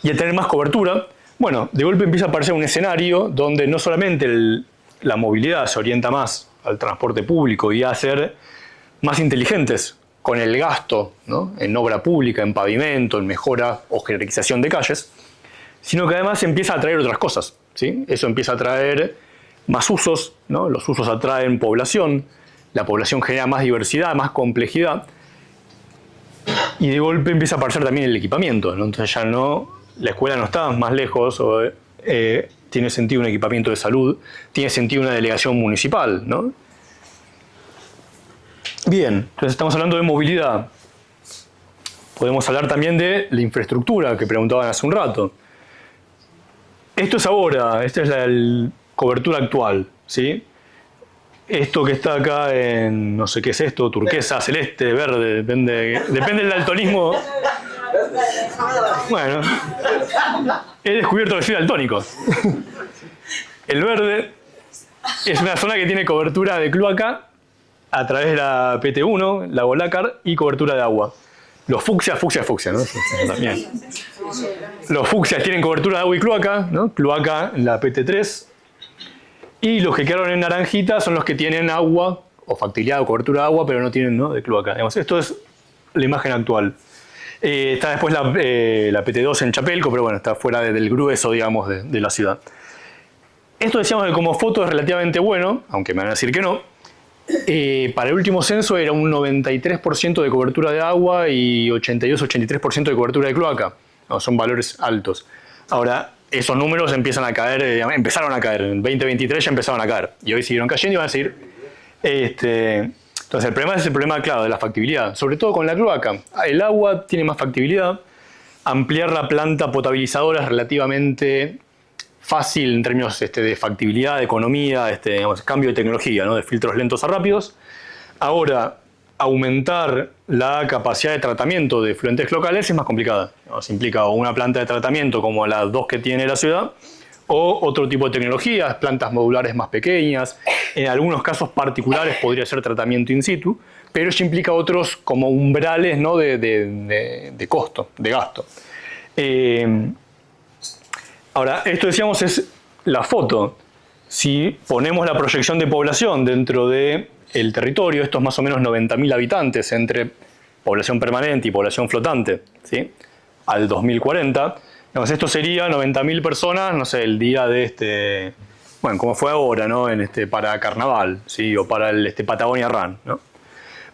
y al tener más cobertura, bueno, de golpe empieza a aparecer un escenario donde no solamente la movilidad se orienta más al transporte público y a ser más inteligentes con el gasto, ¿no?, en obra pública, en pavimento, en mejora o jerarquización de calles, sino que además empieza a atraer otras cosas, ¿sí? Eso empieza a atraer más usos, ¿no? Los usos atraen población, la población genera más diversidad, más complejidad, y de golpe empieza a aparecer también el equipamiento, ¿no? Entonces ya no, la escuela no está más lejos, tiene sentido un equipamiento de salud, tiene sentido una delegación municipal, ¿no? Bien, entonces estamos hablando de movilidad. Podemos hablar también de la infraestructura que preguntaban hace un rato. Esto es ahora, esta es la cobertura actual, ¿sí? Esto que está acá en, no sé qué es esto, turquesa, celeste, verde, depende del daltonismo. Bueno, he descubierto que soy daltónico. El verde es una zona que tiene cobertura de cloaca a través de la PT1, la Lácar, y cobertura de agua. Los fucsias, ¿no? También. Los fucsias tienen cobertura de agua y cloaca, ¿no? Cloaca en la PT3. Y los que quedaron en naranjita son los que tienen agua, o factibilidad o cobertura de agua, pero no tienen, ¿no?, de cloaca. Digamos, esto es la imagen actual. Está después la PT2 en Chapelco, pero bueno, está fuera del grueso, digamos, de la ciudad. Esto decíamos que como foto es relativamente bueno, aunque me van a decir que no. Para el último censo era un 93% de cobertura de agua y 82-83% de cobertura de cloaca. No, son valores altos. Ahora, esos números empezaron a caer, en 2023 ya empezaron a caer. Y hoy siguieron cayendo y van a seguir. Entonces el problema es el problema, claro, de la factibilidad. Sobre todo con la cloaca. El agua tiene más factibilidad. Ampliar la planta potabilizadora es relativamente fácil en términos de factibilidad, de economía, digamos, cambio de tecnología, ¿no?, de filtros lentos a rápidos. Ahora, aumentar la capacidad de tratamiento de efluentes locales es más complicada. Se implica una planta de tratamiento como las dos que tiene la ciudad, o otro tipo de tecnologías, plantas modulares más pequeñas. En algunos casos particulares podría ser tratamiento in situ, pero eso implica otros como umbrales, ¿no?, de costo, de gasto. Ahora, esto decíamos es la foto. Si ponemos la proyección de población dentro del territorio, estos más o menos 90.000 habitantes entre población permanente y población flotante, ¿sí?, al 2040, digamos, esto sería 90.000 personas, no sé, el día de bueno, como fue ahora, ¿no?, para Carnaval, ¿sí?, o para el Patagonia Run, ¿no?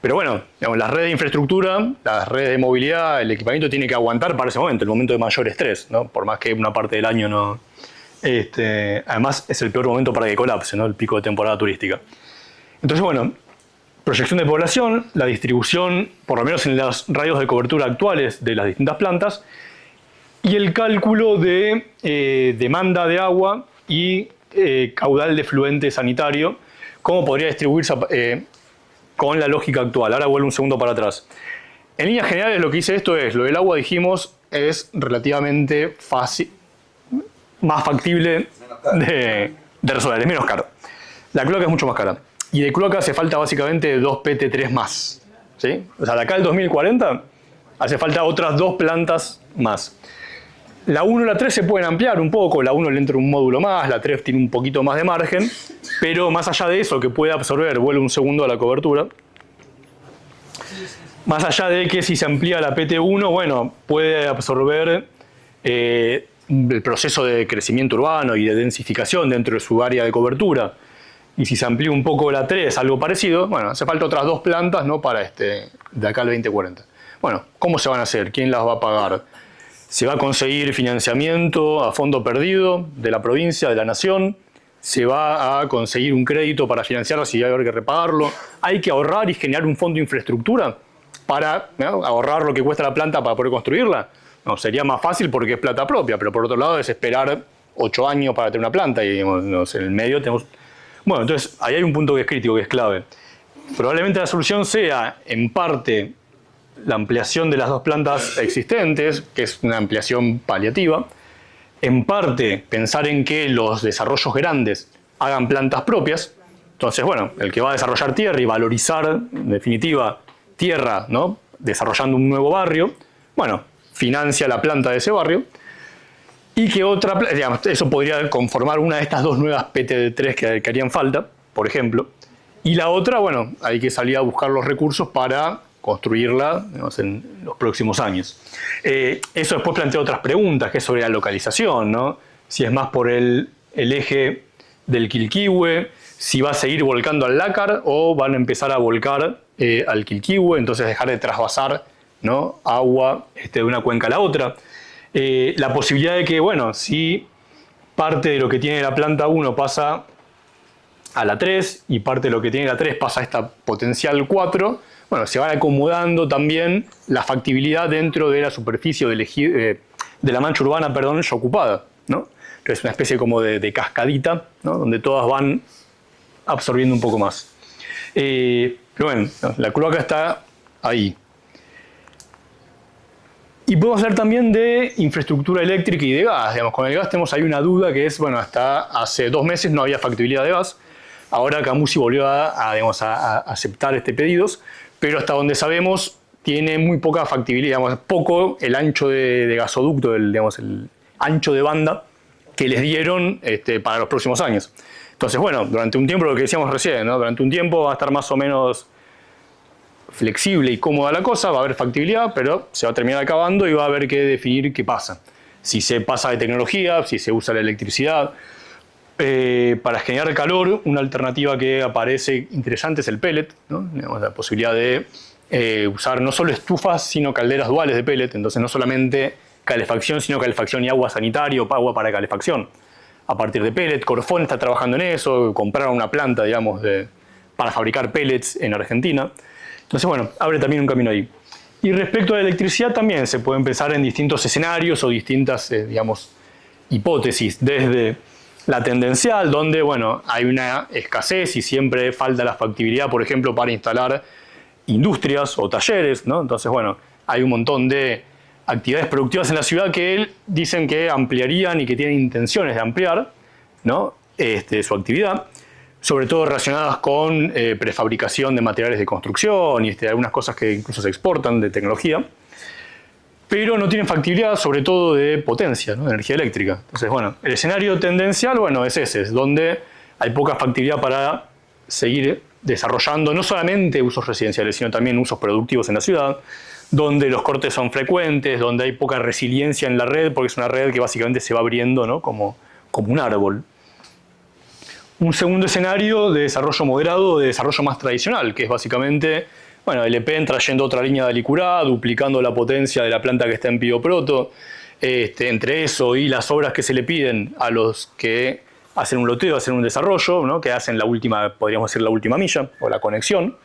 Pero bueno, digamos, las redes de infraestructura, las redes de movilidad, el equipamiento tiene que aguantar para ese momento, el momento de mayor estrés, ¿no? Por más que una parte del año no... además es el peor momento para que colapse, ¿no?, el pico de temporada turística. Entonces, bueno, proyección de población, la distribución, por lo menos en los radios de cobertura actuales de las distintas plantas, y el cálculo de demanda de agua y caudal de fluente sanitario, cómo podría distribuirse con la lógica actual. Ahora vuelvo un segundo para atrás. En líneas generales lo que dice esto es, lo del agua dijimos es relativamente fácil, más factible de resolver, es menos caro. La cloaca es mucho más cara. Y de cloaca hace falta básicamente 2 PT3 más. ¿Sí? O sea, de acá al 2040 hace falta otras 2 plantas más. La 1 y la 3 se pueden ampliar un poco, la 1 le entra un módulo más, la 3 tiene un poquito más de margen, pero más allá de eso, que puede absorber, vuelve un segundo a la cobertura, más allá de que si se amplía la PT1, bueno, puede absorber el proceso de crecimiento urbano y de densificación dentro de su área de cobertura, y si se amplía un poco la 3, algo parecido, bueno, hace falta otras 2 plantas, ¿no? Para de acá al 2040. Bueno, ¿cómo se van a hacer? ¿Quién las va a pagar? ¿Se va a conseguir financiamiento a fondo perdido de la provincia, de la nación? ¿Se va a conseguir un crédito para financiarlo si hay que repagarlo? ¿Hay que ahorrar y generar un fondo de infraestructura para ahorrar lo que cuesta la planta para poder construirla? No, sería más fácil porque es plata propia, pero por otro lado es esperar 8 años para tener una planta y digamos, en el medio tenemos... Bueno, entonces ahí hay un punto que es crítico, que es clave. Probablemente la solución sea, en parte, la ampliación de las 2 plantas existentes, que es una ampliación paliativa. En parte, pensar en que los desarrollos grandes hagan plantas propias. Entonces, bueno, el que va a desarrollar tierra y valorizar, en definitiva, tierra, ¿no? Desarrollando un nuevo barrio, bueno, financia la planta de ese barrio. Y que otra, digamos, eso podría conformar una de estas 2 nuevas PT3 que harían falta, por ejemplo. Y la otra, bueno, hay que salir a buscar los recursos para construirla, digamos, en los próximos años. Eso después plantea otras preguntas, que es sobre la localización, ¿no? Si es más por el eje del Quilquihue, si va a seguir volcando al Lácar o van a empezar a volcar al Quilquihue, entonces dejar de trasvasar, ¿no? Agua de una cuenca a la otra. La posibilidad de que, bueno, si parte de lo que tiene la planta 1 pasa a la 3 y parte de lo que tiene la 3 pasa a esta potencial 4, bueno, se va acomodando también la factibilidad dentro de la superficie de la mancha urbana, perdón, ya ocupada, ¿no? Entonces, una especie como de cascadita, ¿no? Donde todas van absorbiendo un poco más. Pero bueno, la cloaca está ahí. Y podemos hablar también de infraestructura eléctrica y de gas. Digamos, con el gas tenemos ahí una duda que es, bueno, hasta hace 2 meses no había factibilidad de gas. Ahora Camusi volvió digamos, a aceptar pedidos, pero hasta donde sabemos tiene muy poca factibilidad, digamos, poco el ancho de gasoducto, digamos, el ancho de banda que les dieron para los próximos años. Entonces, bueno, durante un tiempo, lo que decíamos recién, ¿no? Durante un tiempo va a estar más o menos flexible y cómoda la cosa, va a haber factibilidad, pero se va a terminar acabando y va a haber que definir qué pasa. Si se pasa de tecnología, si se usa la electricidad. Para generar calor, una alternativa que aparece interesante es el pellet, ¿no? Digamos, la posibilidad de usar no solo estufas, sino calderas duales de pellet, entonces no solamente calefacción, sino calefacción y agua sanitaria o agua para calefacción. A partir de pellet, Corfón está trabajando en eso, compraron una planta, digamos, para fabricar pellets en Argentina. Entonces, bueno, abre también un camino ahí. Y respecto a la electricidad también se puede empezar en distintos escenarios o distintas, digamos, hipótesis, desde la tendencial, donde, bueno, hay una escasez y siempre falta la factibilidad, por ejemplo, para instalar industrias o talleres, ¿no? Entonces, bueno, hay un montón de actividades productivas en la ciudad que dicen que ampliarían y que tienen intenciones de ampliar, ¿no? Su actividad, sobre todo relacionadas con prefabricación de materiales de construcción y algunas cosas que incluso se exportan de tecnología, pero no tienen factibilidad sobre todo de potencia, ¿no? De energía eléctrica. Entonces, bueno, el escenario tendencial, bueno, es ese, es donde hay poca factibilidad para seguir desarrollando no solamente usos residenciales, sino también usos productivos en la ciudad, donde los cortes son frecuentes, donde hay poca resiliencia en la red, porque es una red que básicamente se va abriendo, ¿no? como un árbol. Un segundo escenario de desarrollo moderado, de desarrollo más tradicional, que es básicamente, bueno, el EPEN trayendo otra línea de Alicurá, duplicando la potencia de la planta que está en Pío Proto. Entre eso y las obras que se le piden a los que hacen un loteo, hacen un desarrollo, ¿no? Que hacen la última, podríamos decir, la última milla o la conexión.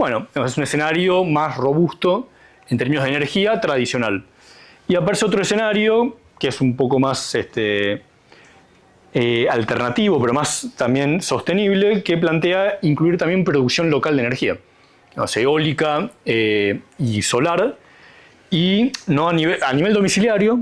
bueno, es un escenario más robusto en términos de energía tradicional. Y aparece otro escenario que es un poco más alternativo, pero más también sostenible, que plantea incluir también producción local de energía, o sea, eólica y solar, y no a nivel domiciliario,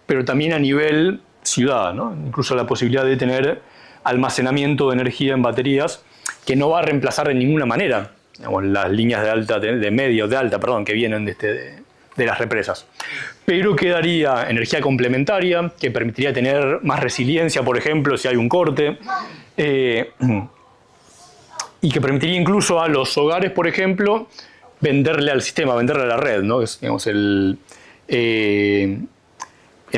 pero también a nivel ciudad, ¿no? Incluso la posibilidad de tener almacenamiento de energía en baterías, que no va a reemplazar de ninguna manera, digamos, las líneas de media o de alta, perdón, que vienen de las represas. Pero que daría energía complementaria, que permitiría tener más resiliencia, por ejemplo, si hay un corte, y que permitiría incluso a los hogares, por ejemplo, venderle al sistema, venderle a la red, ¿no? Es, digamos, en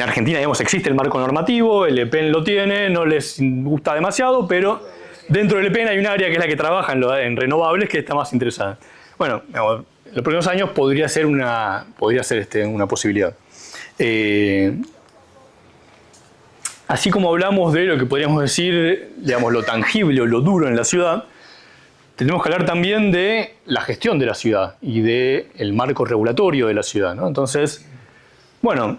Argentina, digamos, existe el marco normativo, el EPEN lo tiene, no les gusta demasiado, pero dentro del EPEN hay un área que es la que trabaja en renovables que está más interesada. Bueno, digamos, en los próximos años podría ser una posibilidad. Así como hablamos de lo que podríamos decir, digamos, lo tangible o lo duro en la ciudad, tenemos que hablar también de la gestión de la ciudad y del marco regulatorio de la ciudad, ¿no? Entonces, bueno,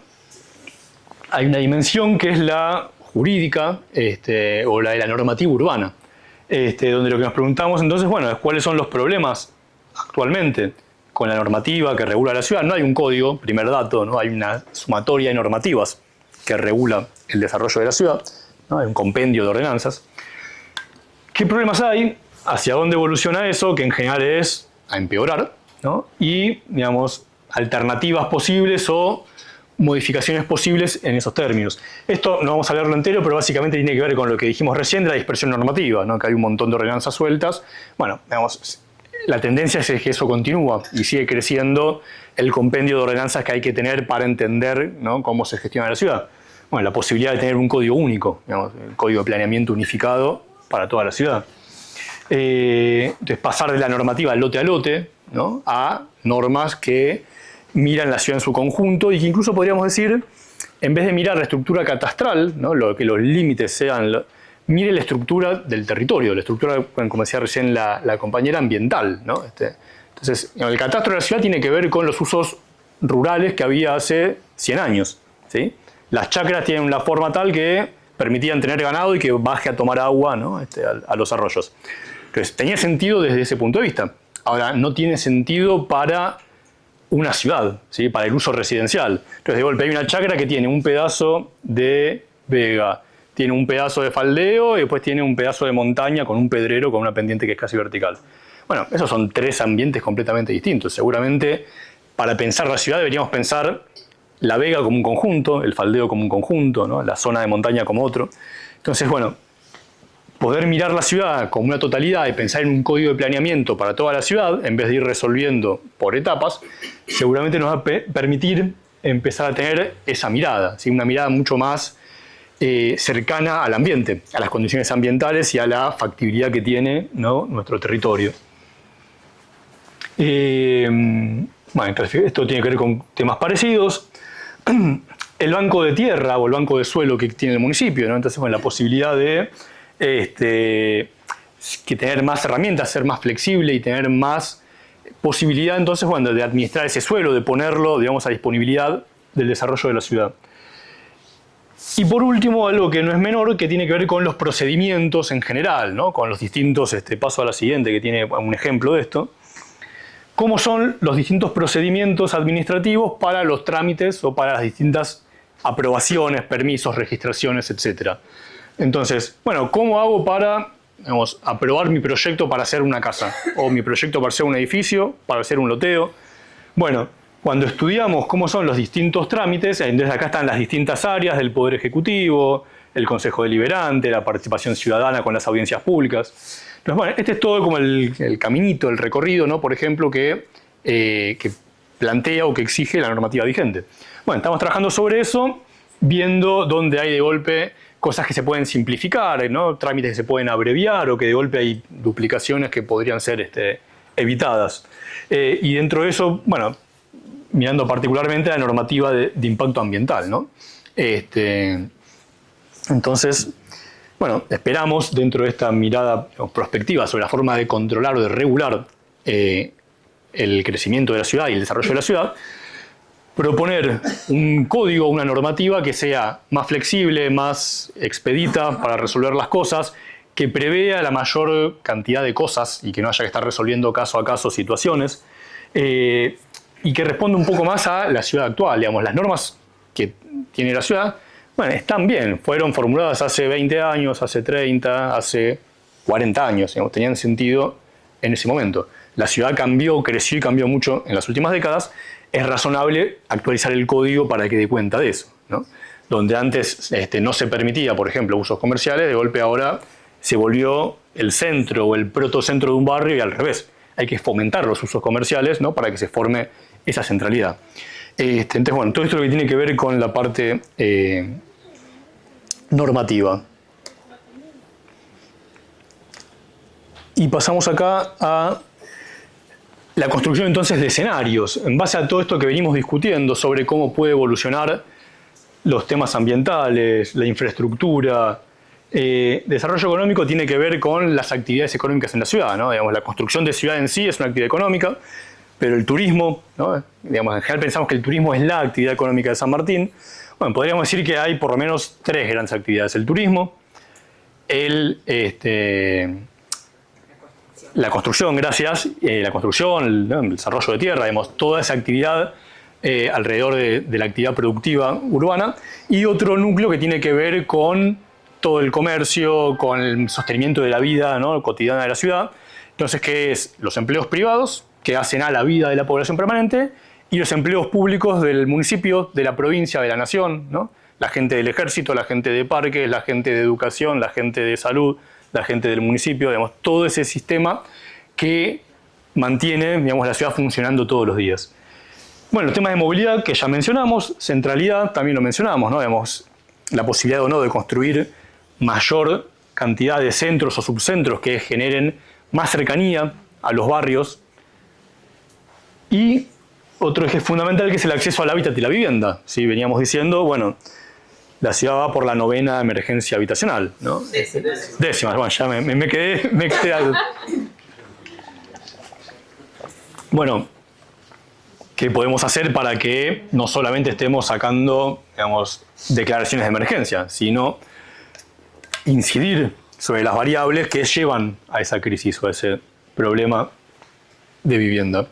hay una dimensión que es la jurídica o la de la normativa urbana, donde lo que nos preguntamos entonces, bueno, es cuáles son los problemas actualmente con la normativa que regula la ciudad. No hay un código, primer dato, no hay una sumatoria de normativas que regula el desarrollo de la ciudad, ¿no? Hay un compendio de ordenanzas. ¿Qué problemas hay? ¿Hacia dónde evoluciona eso? Que en general es a empeorar, ¿no? Y, digamos, alternativas posibles o modificaciones posibles en esos términos. Esto no vamos a leerlo entero, pero básicamente tiene que ver con lo que dijimos recién de la dispersión normativa, ¿no? Que hay un montón de ordenanzas sueltas. Bueno, digamos, la tendencia es que eso continúa y sigue creciendo el compendio de ordenanzas que hay que tener para entender, ¿no?, cómo se gestiona la ciudad. Bueno, la posibilidad de tener un código único, digamos, el código de planeamiento unificado para toda la ciudad. Entonces, pasar de la normativa lote a lote, ¿no?, a normas que miran la ciudad en su conjunto y que incluso podríamos decir, en vez de mirar la estructura catastral, ¿no?, que los límites sean, mire la estructura del territorio, la estructura, como decía recién la compañera, ambiental, ¿no? Entonces, el catastro de la ciudad tiene que ver con los usos rurales que había hace 100 años, ¿sí? Las chacras tienen una forma tal que permitían tener ganado y que baje a tomar agua, ¿no?, a los arroyos. Entonces, tenía sentido desde ese punto de vista. Ahora, no tiene sentido para una ciudad, ¿sí?, para el uso residencial. Entonces, de golpe hay una chacra que tiene un pedazo de vega, tiene un pedazo de faldeo y después tiene un pedazo de montaña con un pedrero con una pendiente que es casi vertical. Bueno, esos son tres ambientes completamente distintos. Seguramente, para pensar la ciudad deberíamos pensar la vega como un conjunto, el faldeo como un conjunto, ¿no?, la zona de montaña como otro. Entonces, bueno, poder mirar la ciudad como una totalidad y pensar en un código de planeamiento para toda la ciudad, en vez de ir resolviendo por etapas, seguramente nos va a permitir empezar a tener esa mirada, ¿sí?, una mirada mucho más cercana al ambiente, a las condiciones ambientales y a la factibilidad que tiene, ¿no?, nuestro territorio. Bueno, esto tiene que ver con temas parecidos. El banco de tierra o el banco de suelo que tiene el municipio, ¿no? Entonces, bueno, la posibilidad de que tener más herramientas, ser más flexible y tener más posibilidad, entonces, bueno, de administrar ese suelo, de ponerlo, digamos, a disponibilidad del desarrollo de la ciudad. Y por último, algo que no es menor, que tiene que ver con los procedimientos en general, ¿no?, con los distintos, paso a la siguiente, que tiene un ejemplo de esto. ¿Cómo son los distintos procedimientos administrativos para los trámites o para las distintas aprobaciones, permisos, registraciones, etcétera? Entonces, bueno, ¿cómo hago para, digamos, aprobar mi proyecto para hacer una casa? O mi proyecto para hacer un edificio, para hacer un loteo. Bueno, cuando estudiamos cómo son los distintos trámites, entonces acá están las distintas áreas del Poder Ejecutivo, el Consejo Deliberante, la participación ciudadana con las audiencias públicas. Entonces, bueno, este es todo como el caminito, el recorrido, ¿no?, por ejemplo, que plantea o que exige la normativa vigente. Bueno, estamos trabajando sobre eso, viendo dónde hay de golpe cosas que se pueden simplificar, ¿no?, trámites que se pueden abreviar o que de golpe hay duplicaciones que podrían ser evitadas. Y dentro de eso, bueno, mirando particularmente la normativa de impacto ambiental, ¿no? Entonces, bueno, esperamos dentro de esta mirada prospectiva sobre la forma de controlar o de regular el crecimiento de la ciudad y el desarrollo de la ciudad, proponer un código, una normativa que sea más flexible, más expedita para resolver las cosas, que prevea la mayor cantidad de cosas y que no haya que estar resolviendo caso a caso situaciones, y que responda un poco más a la ciudad actual. Digamos, las normas que tiene la ciudad, bueno, están bien, fueron formuladas hace 20 años, hace 30, hace 40 años, digamos, tenían sentido en ese momento. La ciudad cambió, creció y cambió mucho en las últimas décadas. Es razonable actualizar el código para que dé cuenta de eso, ¿no? Donde antes no se permitía, por ejemplo, usos comerciales, de golpe ahora se volvió el centro o el protocentro de un barrio y al revés. Hay que fomentar los usos comerciales, ¿no? Para que se forme esa centralidad. Entonces, bueno, todo esto lo que tiene que ver con la parte normativa. Y pasamos acá a la construcción entonces de escenarios. En base a todo esto que venimos discutiendo sobre cómo puede evolucionar los temas ambientales, la infraestructura, desarrollo económico tiene que ver con las actividades económicas en la ciudad, ¿no? Digamos, la construcción de ciudad en sí es una actividad económica, pero el turismo, ¿no? Digamos, en general pensamos que el turismo es la actividad económica de San Martín. Bueno, podríamos decir que hay por lo menos 3 grandes actividades: el turismo, la construcción, la construcción, el desarrollo de tierra, digamos, toda esa actividad alrededor de la actividad productiva urbana, y otro núcleo que tiene que ver con todo el comercio, con el sostenimiento de la vida, ¿no?, cotidiana de la ciudad. Entonces, ¿qué es? Los empleos privados, que hacen a la vida de la población permanente, y los empleos públicos del municipio, de la provincia, de la nación, ¿no? La gente del ejército, la gente de parques, la gente de educación, la gente de salud, la gente del municipio, digamos, todo ese sistema que mantiene, digamos, la ciudad funcionando todos los días. Bueno, los temas de movilidad que ya mencionamos, centralidad también lo mencionamos, ¿no? Digamos, la posibilidad o no de construir mayor cantidad de centros o subcentros que generen más cercanía a los barrios. Y otro eje fundamental que es el acceso al hábitat y la vivienda. ¿Sí? Veníamos diciendo, bueno, la ciudad va por la 9ª emergencia habitacional, ¿no? Décima, bueno, ya me quedé algo. Bueno, ¿qué podemos hacer para que no solamente estemos sacando, digamos, declaraciones de emergencia, sino incidir sobre las variables que llevan a esa crisis o a ese problema de vivienda?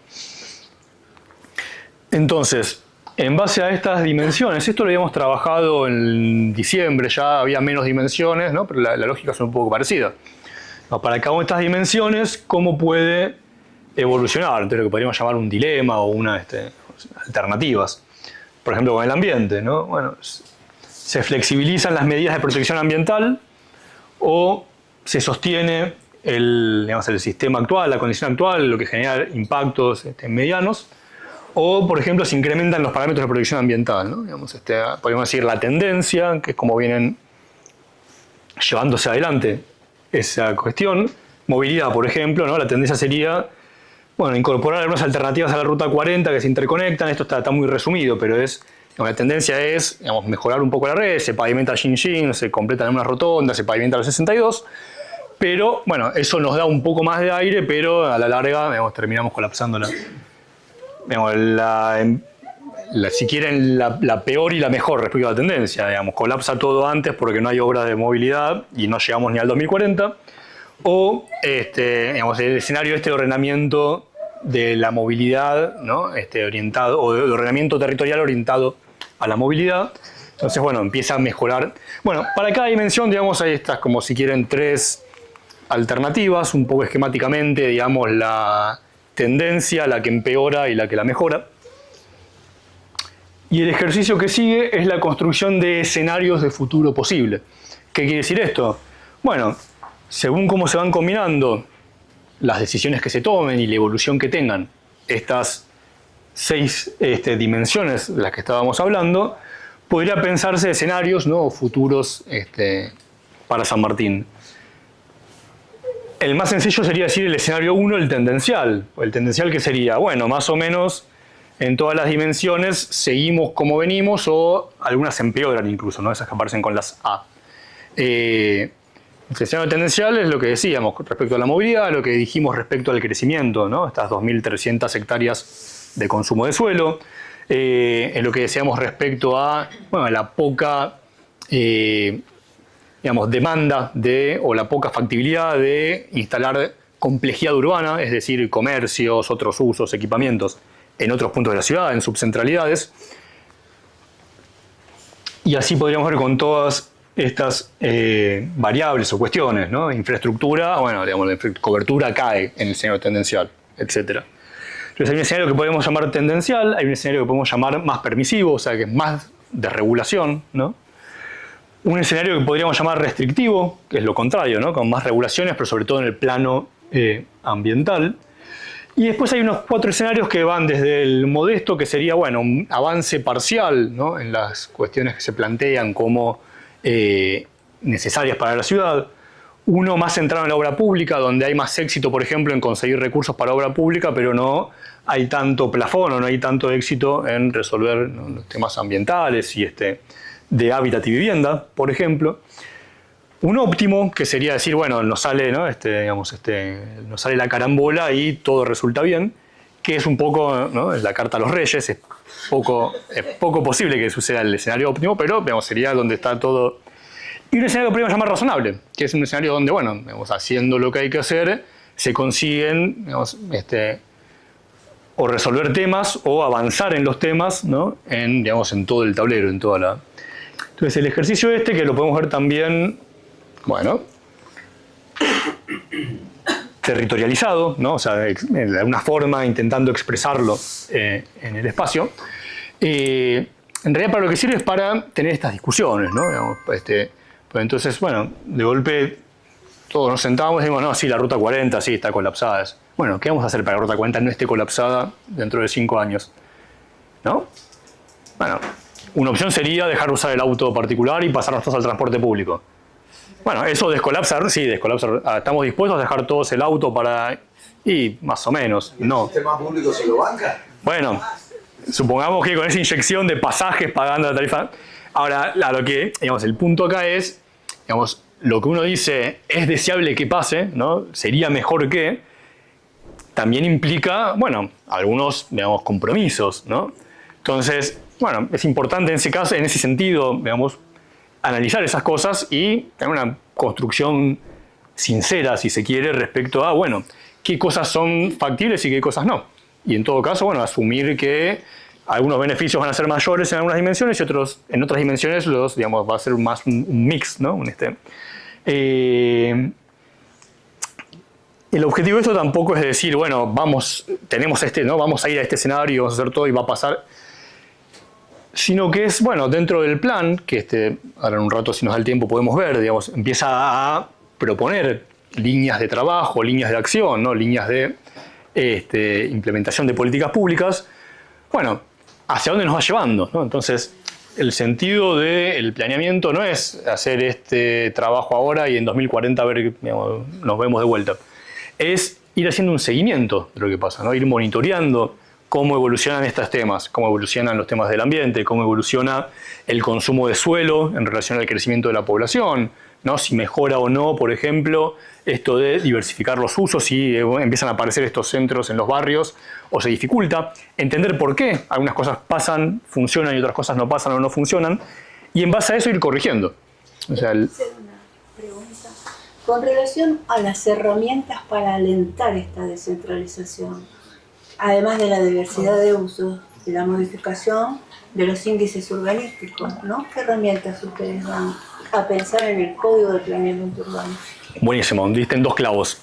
Entonces, en base a estas dimensiones, esto lo habíamos trabajado en diciembre, ya había menos dimensiones, ¿no? Pero la lógica es un poco parecida. ¿No? Para cada una de estas dimensiones, ¿cómo puede evolucionar? Entonces, lo que podríamos llamar un dilema o alternativas. Por ejemplo, con el ambiente, ¿no? Bueno, se flexibilizan las medidas de protección ambiental o se sostiene el sistema actual, la condición actual, lo que genera impactos medianos. O, por ejemplo, se incrementan los parámetros de protección ambiental, ¿no? Digamos, podríamos decir la tendencia, que es como vienen llevándose adelante esa cuestión. Movilidad, por ejemplo, ¿no? La tendencia sería, bueno, incorporar algunas alternativas a la Ruta 40 que se interconectan. Esto está muy resumido, pero la tendencia es, digamos, mejorar un poco la red, se pavimenta Xinxin, se completan unas rotondas, se pavimenta los 62. Pero, bueno, eso nos da un poco más de aire, pero a la larga, digamos, terminamos colapsando si quieren, la peor y la mejor respecto a la tendencia. Digamos, colapsa todo antes porque no hay obras de movilidad y no llegamos ni al 2040. O digamos, el escenario de ordenamiento de la movilidad, ¿no? Orientado, o de ordenamiento territorial orientado a la movilidad. Entonces, bueno, empieza a mejorar. Bueno, para cada dimensión, digamos, hay estas, como si quieren, 3 alternativas, un poco esquemáticamente, digamos, la tendencia, la que empeora y la que la mejora. Y el ejercicio que sigue es la construcción de escenarios de futuro posible. ¿Qué quiere decir esto? Bueno, según cómo se van combinando las decisiones que se tomen y la evolución que tengan estas 6 dimensiones de las que estábamos hablando, podría pensarse escenarios, ¿no?, futuros para San Martín. El más sencillo sería decir el escenario 1, el tendencial. El tendencial, que sería, bueno, más o menos en todas las dimensiones seguimos como venimos, o algunas empeoran incluso, ¿no? Esas que aparecen con las A. El escenario tendencial es lo que decíamos respecto a la movilidad, lo que dijimos respecto al crecimiento, ¿no? Estas 2.300 hectáreas de consumo de suelo, es lo que decíamos respecto a, bueno, la poca digamos, demanda o la poca factibilidad de instalar complejidad urbana, es decir, comercios, otros usos, equipamientos en otros puntos de la ciudad, en subcentralidades. Y así podríamos ver con todas estas variables o cuestiones, ¿no? Infraestructura, bueno, digamos, la cobertura cae en el escenario tendencial, etc. Entonces hay un escenario que podemos llamar tendencial, hay un escenario que podemos llamar más permisivo, o sea, que es más de regulación, ¿no? Un escenario que podríamos llamar restrictivo, que es lo contrario, ¿no? Con más regulaciones, pero sobre todo en el plano ambiental. Y después hay unos 4 escenarios que van desde el modesto, que sería, bueno, un avance parcial, ¿no? En las cuestiones que se plantean como necesarias para la ciudad. Uno más centrado en la obra pública, donde hay más éxito, por ejemplo, en conseguir recursos para obra pública, pero no hay tanto plafón o no hay tanto éxito en resolver, ¿no?, los temas ambientales y de hábitat y vivienda, por ejemplo. Un óptimo, que sería decir, bueno, nos sale, ¿no? Nos sale la carambola y todo resulta bien, que es un poco, ¿no?, la carta a los reyes, es poco posible que suceda el escenario óptimo, pero digamos, sería donde está todo. Y un escenario que podríamos llamar razonable, que es un escenario donde, bueno, digamos, haciendo lo que hay que hacer, se consiguen, digamos, o resolver temas o avanzar en los temas, ¿no?, digamos, en todo el tablero, en toda la. Entonces el ejercicio que lo podemos ver también, bueno, territorializado, ¿no? O sea, de alguna forma intentando expresarlo en el espacio. En realidad para lo que sirve es para tener estas discusiones, ¿no? Digamos, pues entonces, bueno, de golpe todos nos sentamos y decimos, no, sí, la ruta 40 sí está colapsada. Bueno, ¿qué vamos a hacer para que la ruta 40 no esté colapsada dentro de 5 años? ¿No? Bueno, una opción sería dejar de usar el auto particular y pasarnos todos al transporte público. Bueno, eso descolapsar, sí, descolapsar. ¿Estamos dispuestos a dejar todos el auto para...? Y más o menos, no. ¿El sistema público se lo banca? Bueno, supongamos que con esa inyección de pasajes pagando la tarifa... Ahora, lo que, digamos, el punto acá es, digamos, lo que uno dice es deseable que pase, ¿no? Sería mejor que... También implica, bueno, algunos, digamos, compromisos, ¿no? Entonces, bueno, es importante en ese caso, en ese sentido, digamos, analizar esas cosas y tener una construcción sincera, si se quiere, respecto a, bueno, qué cosas son factibles y qué cosas no. Y en todo caso, bueno, asumir que algunos beneficios van a ser mayores en algunas dimensiones y otros en otras dimensiones digamos, va a ser más un mix, ¿no? El objetivo de esto tampoco es decir, bueno, tenemos ¿no? Vamos a ir a este escenario, vamos a hacer todo y va a pasar. Sino que es, bueno, dentro del plan, que ahora en un rato si nos da el tiempo podemos ver, digamos, empieza a proponer líneas de trabajo, líneas de acción, ¿no? Líneas de implementación de políticas públicas. Bueno, ¿hacia dónde nos va llevando, ¿no? Entonces, el sentido del planeamiento no es hacer este trabajo ahora y en 2040 ver, digamos, nos vemos de vuelta. Es ir haciendo un seguimiento de lo que pasa, ¿no? Ir monitoreando cómo evolucionan estos temas, cómo evolucionan los temas del ambiente, cómo evoluciona el consumo de suelo en relación al crecimiento de la población, ¿no? Si mejora o no, por ejemplo, esto de diversificar los usos, si empiezan a aparecer estos centros en los barrios o se dificulta, entender por qué algunas cosas pasan, funcionan y otras cosas no pasan o no funcionan, y en base a eso ir corrigiendo. O sea, con relación a las herramientas para alentar esta descentralización, además de la diversidad de usos, de la modificación de los índices urbanísticos, ¿no? ¿Qué herramientas ustedes van a pensar en el Código de Planeamiento Urbano? Buenísimo, diste en 2 clavos.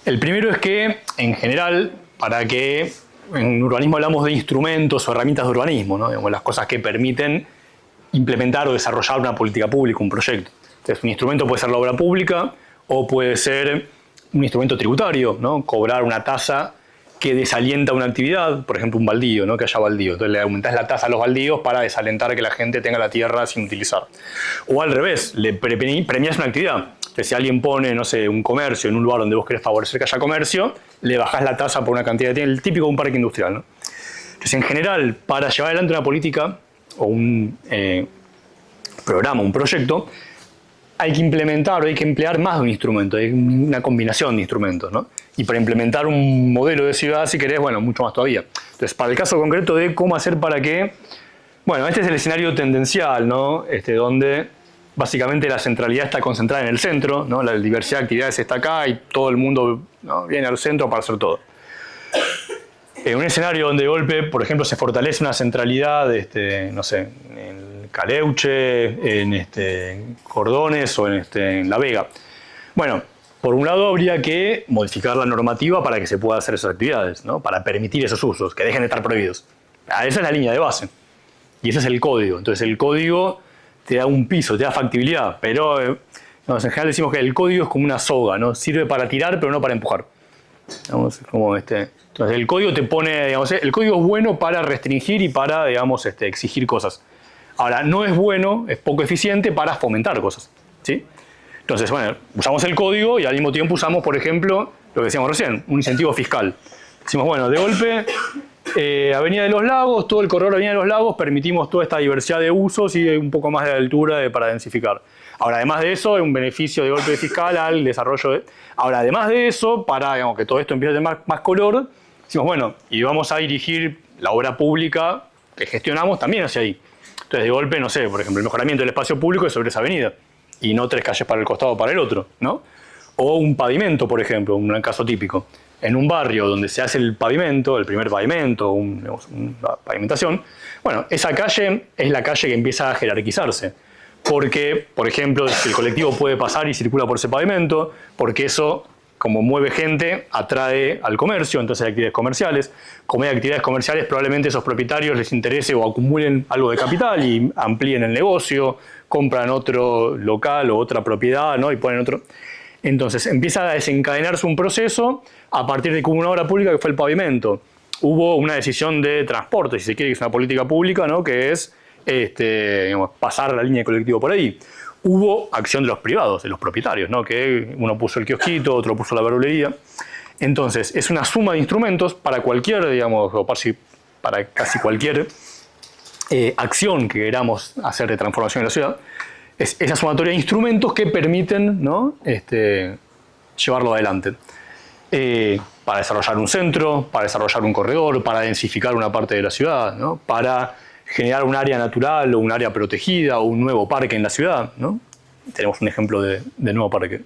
El primero es que, en general, para que en urbanismo hablamos de instrumentos o herramientas de urbanismo, ¿no? Digamos, las cosas que permiten implementar o desarrollar una política pública, un proyecto. Entonces, un instrumento puede ser la obra pública o puede ser un instrumento tributario, ¿no? Cobrar una tasa que desalienta una actividad, por ejemplo un baldío, ¿no? Que haya baldío. Entonces le aumentás la tasa a los baldíos para desalentar que la gente tenga la tierra sin utilizar. O al revés, le premiás una actividad. Entonces si alguien pone, no sé, un comercio en un lugar donde vos querés favorecer que haya comercio, le bajás la tasa por una cantidad de tiempo, el típico de un parque industrial, ¿no? Entonces en general, para llevar adelante una política o un programa, un proyecto, hay que implementar o hay que emplear más de un instrumento, hay una combinación de instrumentos, ¿no? Y para implementar un modelo de ciudad, si querés, bueno, mucho más todavía. Entonces, para el caso concreto de cómo hacer para que, bueno, este es el escenario tendencial, ¿no? Donde básicamente la centralidad está concentrada en el centro, ¿no? La diversidad de actividades está acá y todo el mundo, ¿no?, viene al centro para hacer todo. En un escenario donde de golpe, por ejemplo, se fortalece una centralidad, no sé, en Caleuche, en Cordones o en La Vega. Bueno, por un lado habría que modificar la normativa para que se pueda hacer esas actividades, ¿no? Para permitir esos usos, que dejen de estar prohibidos. Esa es la línea de base. Y ese es el código. Entonces el código te da un piso, te da factibilidad, pero en general decimos que el código es como una soga, ¿no? Sirve para tirar, pero no para empujar. Digamos, como entonces el código te pone, digamos, el código es bueno para restringir y para, digamos, exigir cosas. Ahora, no es bueno, es poco eficiente para fomentar cosas, ¿sí? Entonces, bueno, usamos el código y al mismo tiempo usamos, por ejemplo, lo que decíamos recién, un incentivo fiscal. Decimos, bueno, de golpe, Avenida de los Lagos, todo el corredor de Avenida de los Lagos, permitimos toda esta diversidad de usos y un poco más de altura para densificar. Ahora, además de eso, hay un beneficio de golpe fiscal al desarrollo de... Ahora, además de eso, para, digamos, que todo esto empiece a tener más color, decimos, bueno, y vamos a dirigir la obra pública que gestionamos también hacia ahí. Entonces, de golpe, no sé, por ejemplo, el mejoramiento del espacio público es sobre esa avenida y no 3 calles para el costado o para el otro, ¿no? O un pavimento, por ejemplo, un caso típico. En un barrio donde se hace el pavimento, el primer pavimento, una pavimentación, bueno, esa calle es la calle que empieza a jerarquizarse. Porque, por ejemplo, el colectivo puede pasar y circula por ese pavimento, porque eso, como mueve gente, atrae al comercio, entonces hay actividades comerciales. Como hay actividades comerciales, probablemente esos propietarios les interese o acumulen algo de capital y amplíen el negocio, compran otro local o otra propiedad, ¿no? Y ponen otro. Entonces empieza a desencadenarse un proceso a partir de que hubo una obra pública que fue el pavimento. Hubo una decisión de transporte, si se quiere, que es una política pública, ¿no? Que es digamos, pasar la línea de colectivo por ahí. Hubo acción de los privados, de los propietarios, ¿no? Que uno puso el kiosquito, otro puso la verdulería. Entonces, es una suma de instrumentos para cualquier, digamos, o para casi cualquier acción que queramos hacer de transformación de la ciudad. Es esa sumatoria de instrumentos que permiten, ¿no? Llevarlo adelante. Para desarrollar un centro, para desarrollar un corredor, para densificar una parte de la ciudad, ¿no? Para generar un área natural o un área protegida o un nuevo parque en la ciudad, ¿no? Tenemos un ejemplo de nuevo parque.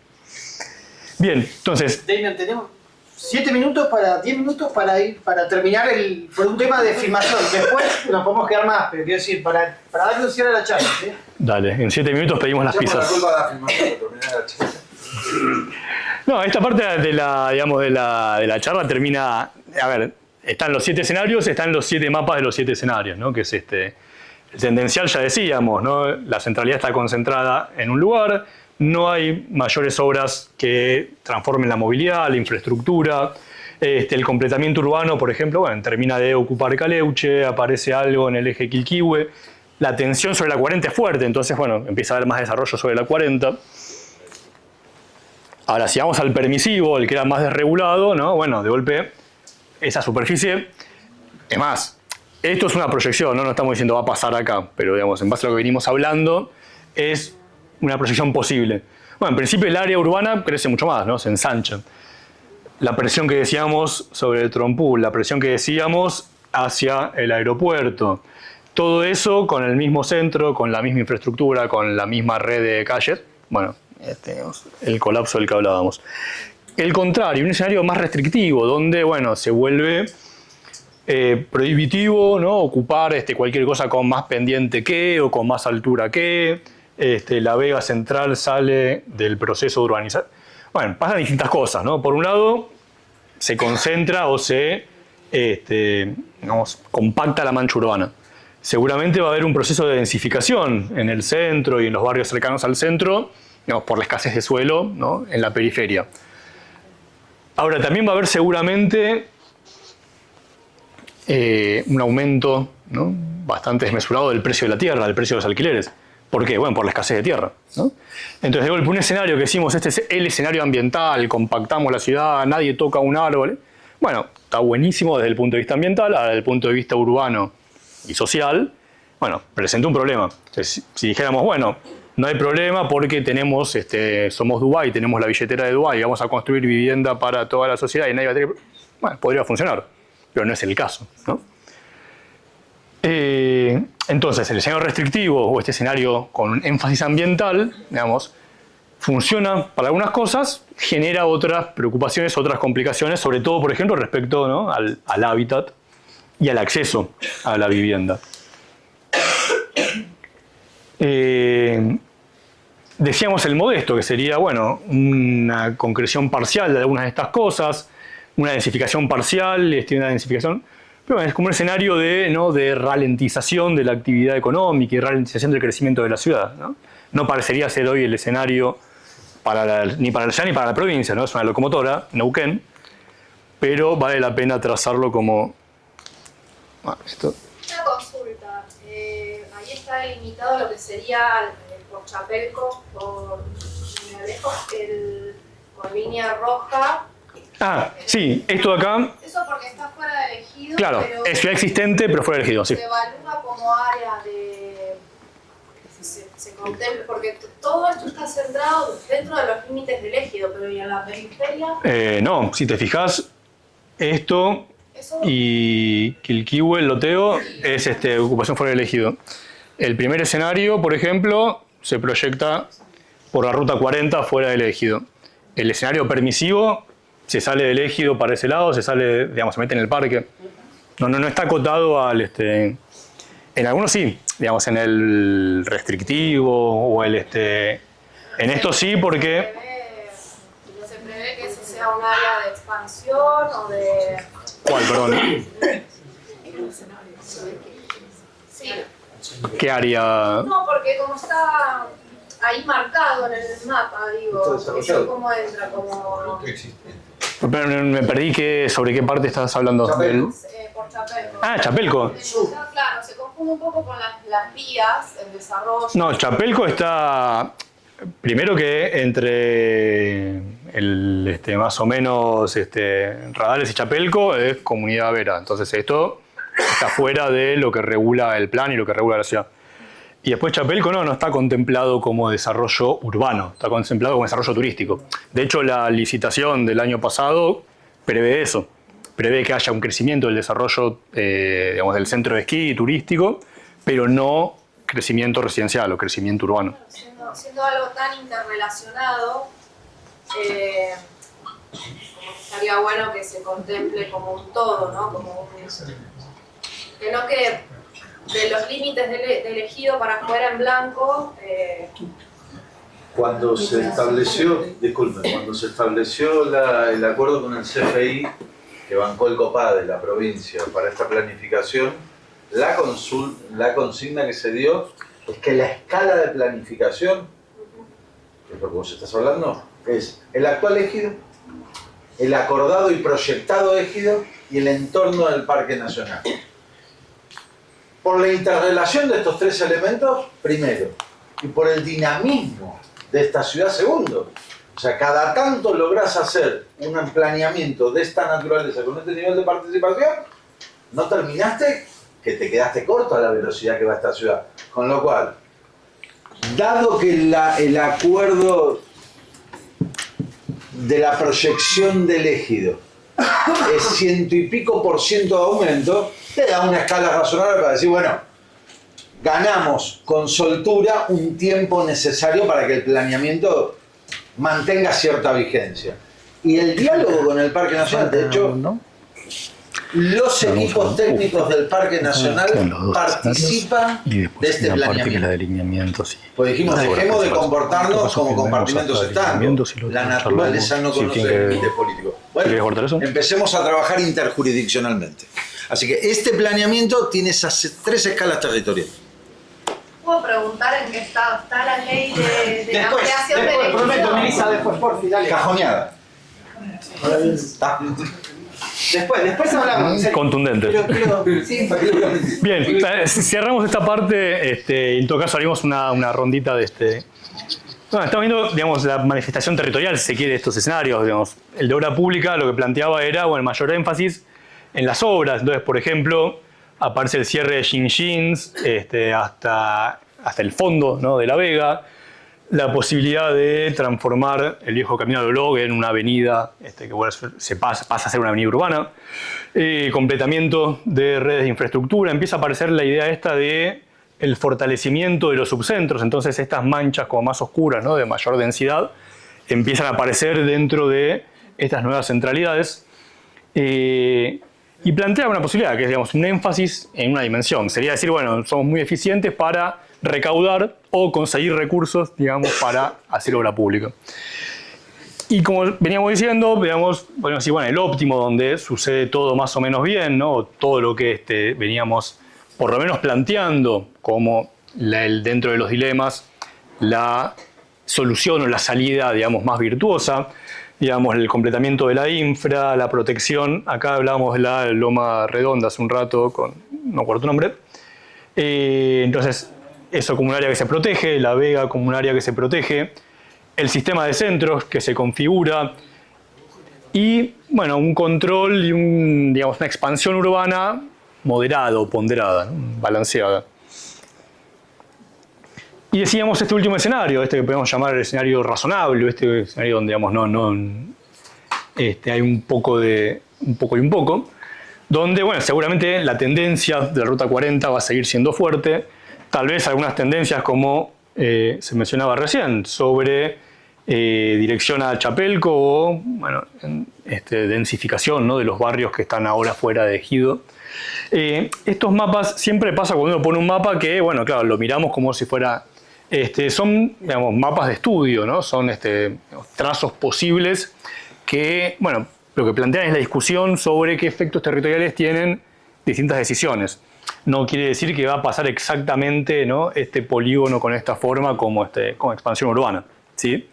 Bien, entonces... Damian, tenemos 10 minutos para terminar por un tema de filmación. Después nos podemos quedar más, pero quiero decir, para darle un cierre a la charla, ¿sí? Dale, en 7 minutos pedimos las pizzas. No, esta parte de la charla termina... A ver, están los 7 escenarios, están los 7 mapas de los 7 escenarios, ¿no? Que es el tendencial, ya decíamos, ¿no? La centralidad está concentrada en un lugar, no hay mayores obras que transformen la movilidad, la infraestructura. El completamiento urbano, por ejemplo, bueno, termina de ocupar Caleuche, aparece algo en el eje Quilquihue. La tensión sobre la 40 es fuerte, entonces, bueno, empieza a haber más desarrollo sobre la 40. Ahora, si vamos al permisivo, el que era más desregulado, ¿no? Bueno, de golpe, esa superficie, es más, esto es una proyección, ¿no? No estamos diciendo va a pasar acá, pero digamos, en base a lo que venimos hablando, es una proyección posible. Bueno, en principio el área urbana crece mucho más, ¿no? Se ensancha. La presión que decíamos sobre el Trompú, la presión que decíamos hacia el aeropuerto, todo eso con el mismo centro, con la misma infraestructura, con la misma red de calles, bueno, el colapso del que hablábamos. El contrario, un escenario más restrictivo, donde, bueno, se vuelve prohibitivo, ¿no? Ocupar cualquier cosa con más pendiente que o con más altura que. La Vega Central sale del proceso de urbanización. Bueno, pasan distintas cosas, ¿no? Por un lado, se concentra o se compacta la mancha urbana. Seguramente va a haber un proceso de densificación en el centro y en los barrios cercanos al centro, digamos, por la escasez de suelo, ¿no? En la periferia. Ahora, también va a haber seguramente un aumento, ¿no? Bastante desmesurado del precio de la tierra, del precio de los alquileres. ¿Por qué? Bueno, por la escasez de tierra, ¿no? Entonces, de golpe, un escenario que decimos, este es el escenario ambiental, compactamos la ciudad, nadie toca un árbol. Bueno, está buenísimo desde el punto de vista ambiental, ahora desde el punto de vista urbano y social, bueno, presenta un problema. Entonces, si dijéramos, bueno, no hay problema porque tenemos, somos Dubái, tenemos la billetera de Dubái, vamos a construir vivienda para toda la sociedad y nadie va a tener... Bueno, podría funcionar, pero no es el caso, ¿no? Entonces, el escenario restrictivo o este escenario con énfasis ambiental, digamos, funciona para algunas cosas, genera otras preocupaciones, otras complicaciones, sobre todo, por ejemplo, respecto, ¿no?, al hábitat y al acceso a la vivienda. Decíamos el modesto, que sería, bueno, una concreción parcial de algunas de estas cosas, una densificación parcial, una densificación... Pero es como un escenario de, ¿no?, de ralentización de la actividad económica y ralentización del crecimiento de la ciudad, ¿no? No parecería ser hoy el escenario ni para la ciudad ni para la provincia, ¿no? Es una locomotora, Neuquén, pero vale la pena trazarlo como... Una consulta. Ahí está delimitado lo que sería por Chapelco, por lejos, con línea roja. Ah, sí, esto de acá... Eso porque está fuera del ejido. Claro, pero es ciudad existente, pero fuera del ejido, sí. Se evalúa como área de... Se contempla, porque todo esto está centrado dentro de los límites del ejido, pero ¿y en la periferia? No, si te fijas, esto y Quilquihue, el loteo, es ocupación fuera del ejido. El primer escenario, por ejemplo, se proyecta por la ruta 40 fuera del ejido. El escenario permisivo se sale del ejido para ese lado, se sale, digamos, se mete en el parque. No está acotado al... En algunos sí, digamos, en el restrictivo o el... En esto sí, porque... ¿No se prevé que eso sea un área de expansión o de...? ¿Cuál, perdón? Sí. ¿Qué área? No, porque como está ahí marcado en el mapa, digo, eso cómo entra, como... Me perdí sobre qué parte estás hablando. Por Chapelco. Ah, Chapelco. Claro, se confunde un poco con las vías, el desarrollo. No, Chapelco está... Primero que entre más o menos Radales y Chapelco es comunidad vera. Entonces esto está fuera de lo que regula el plan y lo que regula la ciudad. Y después Chapelco no está contemplado como desarrollo urbano, está contemplado como desarrollo turístico. De hecho, la licitación del año pasado prevé eso. Prevé que haya un crecimiento del desarrollo digamos, del centro de esquí turístico, pero no crecimiento residencial o crecimiento urbano. Siendo algo tan interrelacionado, estaría bueno que se contemple como un todo, ¿no? Como que no que de los límites del ejido para afuera en blanco. Cuando se estableció, cuando se estableció el acuerdo con el CFI que bancó el COPAD de la provincia para esta planificación, la consigna que se dio es que la escala de planificación, que es lo que vos estás hablando, es el actual ejido, el acordado y proyectado ejido y el entorno del Parque Nacional. Por la interrelación de estos tres elementos, primero, y por el dinamismo de esta ciudad, segundo. O sea, cada tanto lográs hacer un planeamiento de esta naturaleza con este nivel de participación, no terminaste que te quedaste corto a la velocidad que va esta ciudad. Con lo cual, dado que el acuerdo de la proyección del ejido es 100 y pico % de aumento, te da una escala razonable para decir, bueno, ganamos con soltura un tiempo necesario para que el planeamiento mantenga cierta vigencia. Y el diálogo con el Parque Nacional, de hecho, los equipos técnicos del Parque Nacional participan de este planeamiento. Pues dijimos, dejemos de comportarnos como compartimentos estando. La naturaleza no conoce límites políticos. Bueno, empecemos a trabajar interjurisdiccionalmente. Así que este planeamiento tiene esas tres escalas territoriales. ¿Puedo preguntar en qué estado está la ley de ampliación del ejido? Prometo, Melissa, después, por fin, dale. Cajoneada. Después hablamos. Contundente. Bien, cerramos esta parte, en todo caso haremos una rondita de Bueno, estamos viendo, digamos, la manifestación territorial, si se quiere, de estos escenarios. Digamos. El de obra pública lo que planteaba era, bueno, mayor énfasis en las obras. Entonces, por ejemplo, aparece el cierre de Xinxins hasta el fondo, ¿no?, de La Vega. la posibilidad de transformar el viejo Camino al Olog en una avenida que bueno, pasa a ser una avenida urbana, completamiento de redes de infraestructura, empieza a aparecer la idea esta de el fortalecimiento de los subcentros, entonces estas manchas como más oscuras, ¿no? De mayor densidad, empiezan a aparecer dentro de estas nuevas centralidades y plantea una posibilidad, que es digamos, un énfasis en una dimensión. Sería decir, bueno, somos muy eficientes para recaudar o conseguir recursos, digamos, para hacer obra pública. Y como veníamos diciendo, veamos, podemos decir, bueno, el óptimo donde sucede todo más o menos bien, ¿no? Todo lo que veníamos por lo menos planteando como dentro de los dilemas, la solución o la salida, digamos, más virtuosa, digamos, el completamiento de la infra, la protección. Acá hablábamos de la Loma Redonda hace un rato, no recuerdo tu nombre. Entonces, eso como un área que se protege, la Vega como un área que se protege, el sistema de centros que se configura y, bueno, un control y digamos, una expansión urbana moderada, ponderada, ¿no? Balanceada. Y decíamos este último escenario, que podemos llamar el escenario razonable, este escenario donde digamos, hay un poco y un poco, donde bueno, seguramente la tendencia de la Ruta 40 va a seguir siendo fuerte, tal vez algunas tendencias como se mencionaba recién, sobre dirección a Chapelco o bueno, densificación, ¿no? De los barrios que están ahora fuera de ejido. Estos mapas, siempre pasa cuando uno pone un mapa que, bueno, claro, lo miramos como si fuera... son, digamos, mapas de estudio, ¿no? Son trazos posibles que, bueno, lo que plantean es la discusión sobre qué efectos territoriales tienen distintas decisiones. No quiere decir que va a pasar exactamente, ¿no? Este polígono con esta forma como expansión urbana, ¿sí?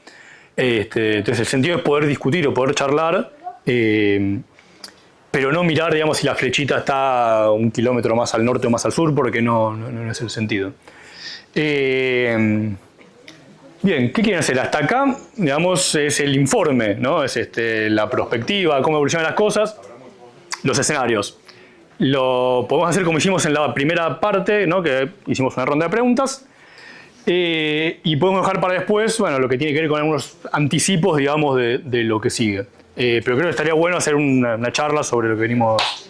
Entonces el sentido es poder discutir o poder charlar, pero no mirar, digamos, si la flechita está 1 kilómetro más al norte o más al sur, porque no es el sentido. Bien, ¿qué quieren hacer? Hasta acá, digamos, es el informe, ¿no? Es la perspectiva, cómo evolucionan las cosas, los escenarios. Lo podemos hacer como hicimos en la primera parte, ¿no? Que hicimos una ronda de preguntas. Y podemos dejar para después, bueno, lo que tiene que ver con algunos anticipos, digamos, de lo que sigue. Pero creo que estaría bueno hacer una charla sobre lo que venimos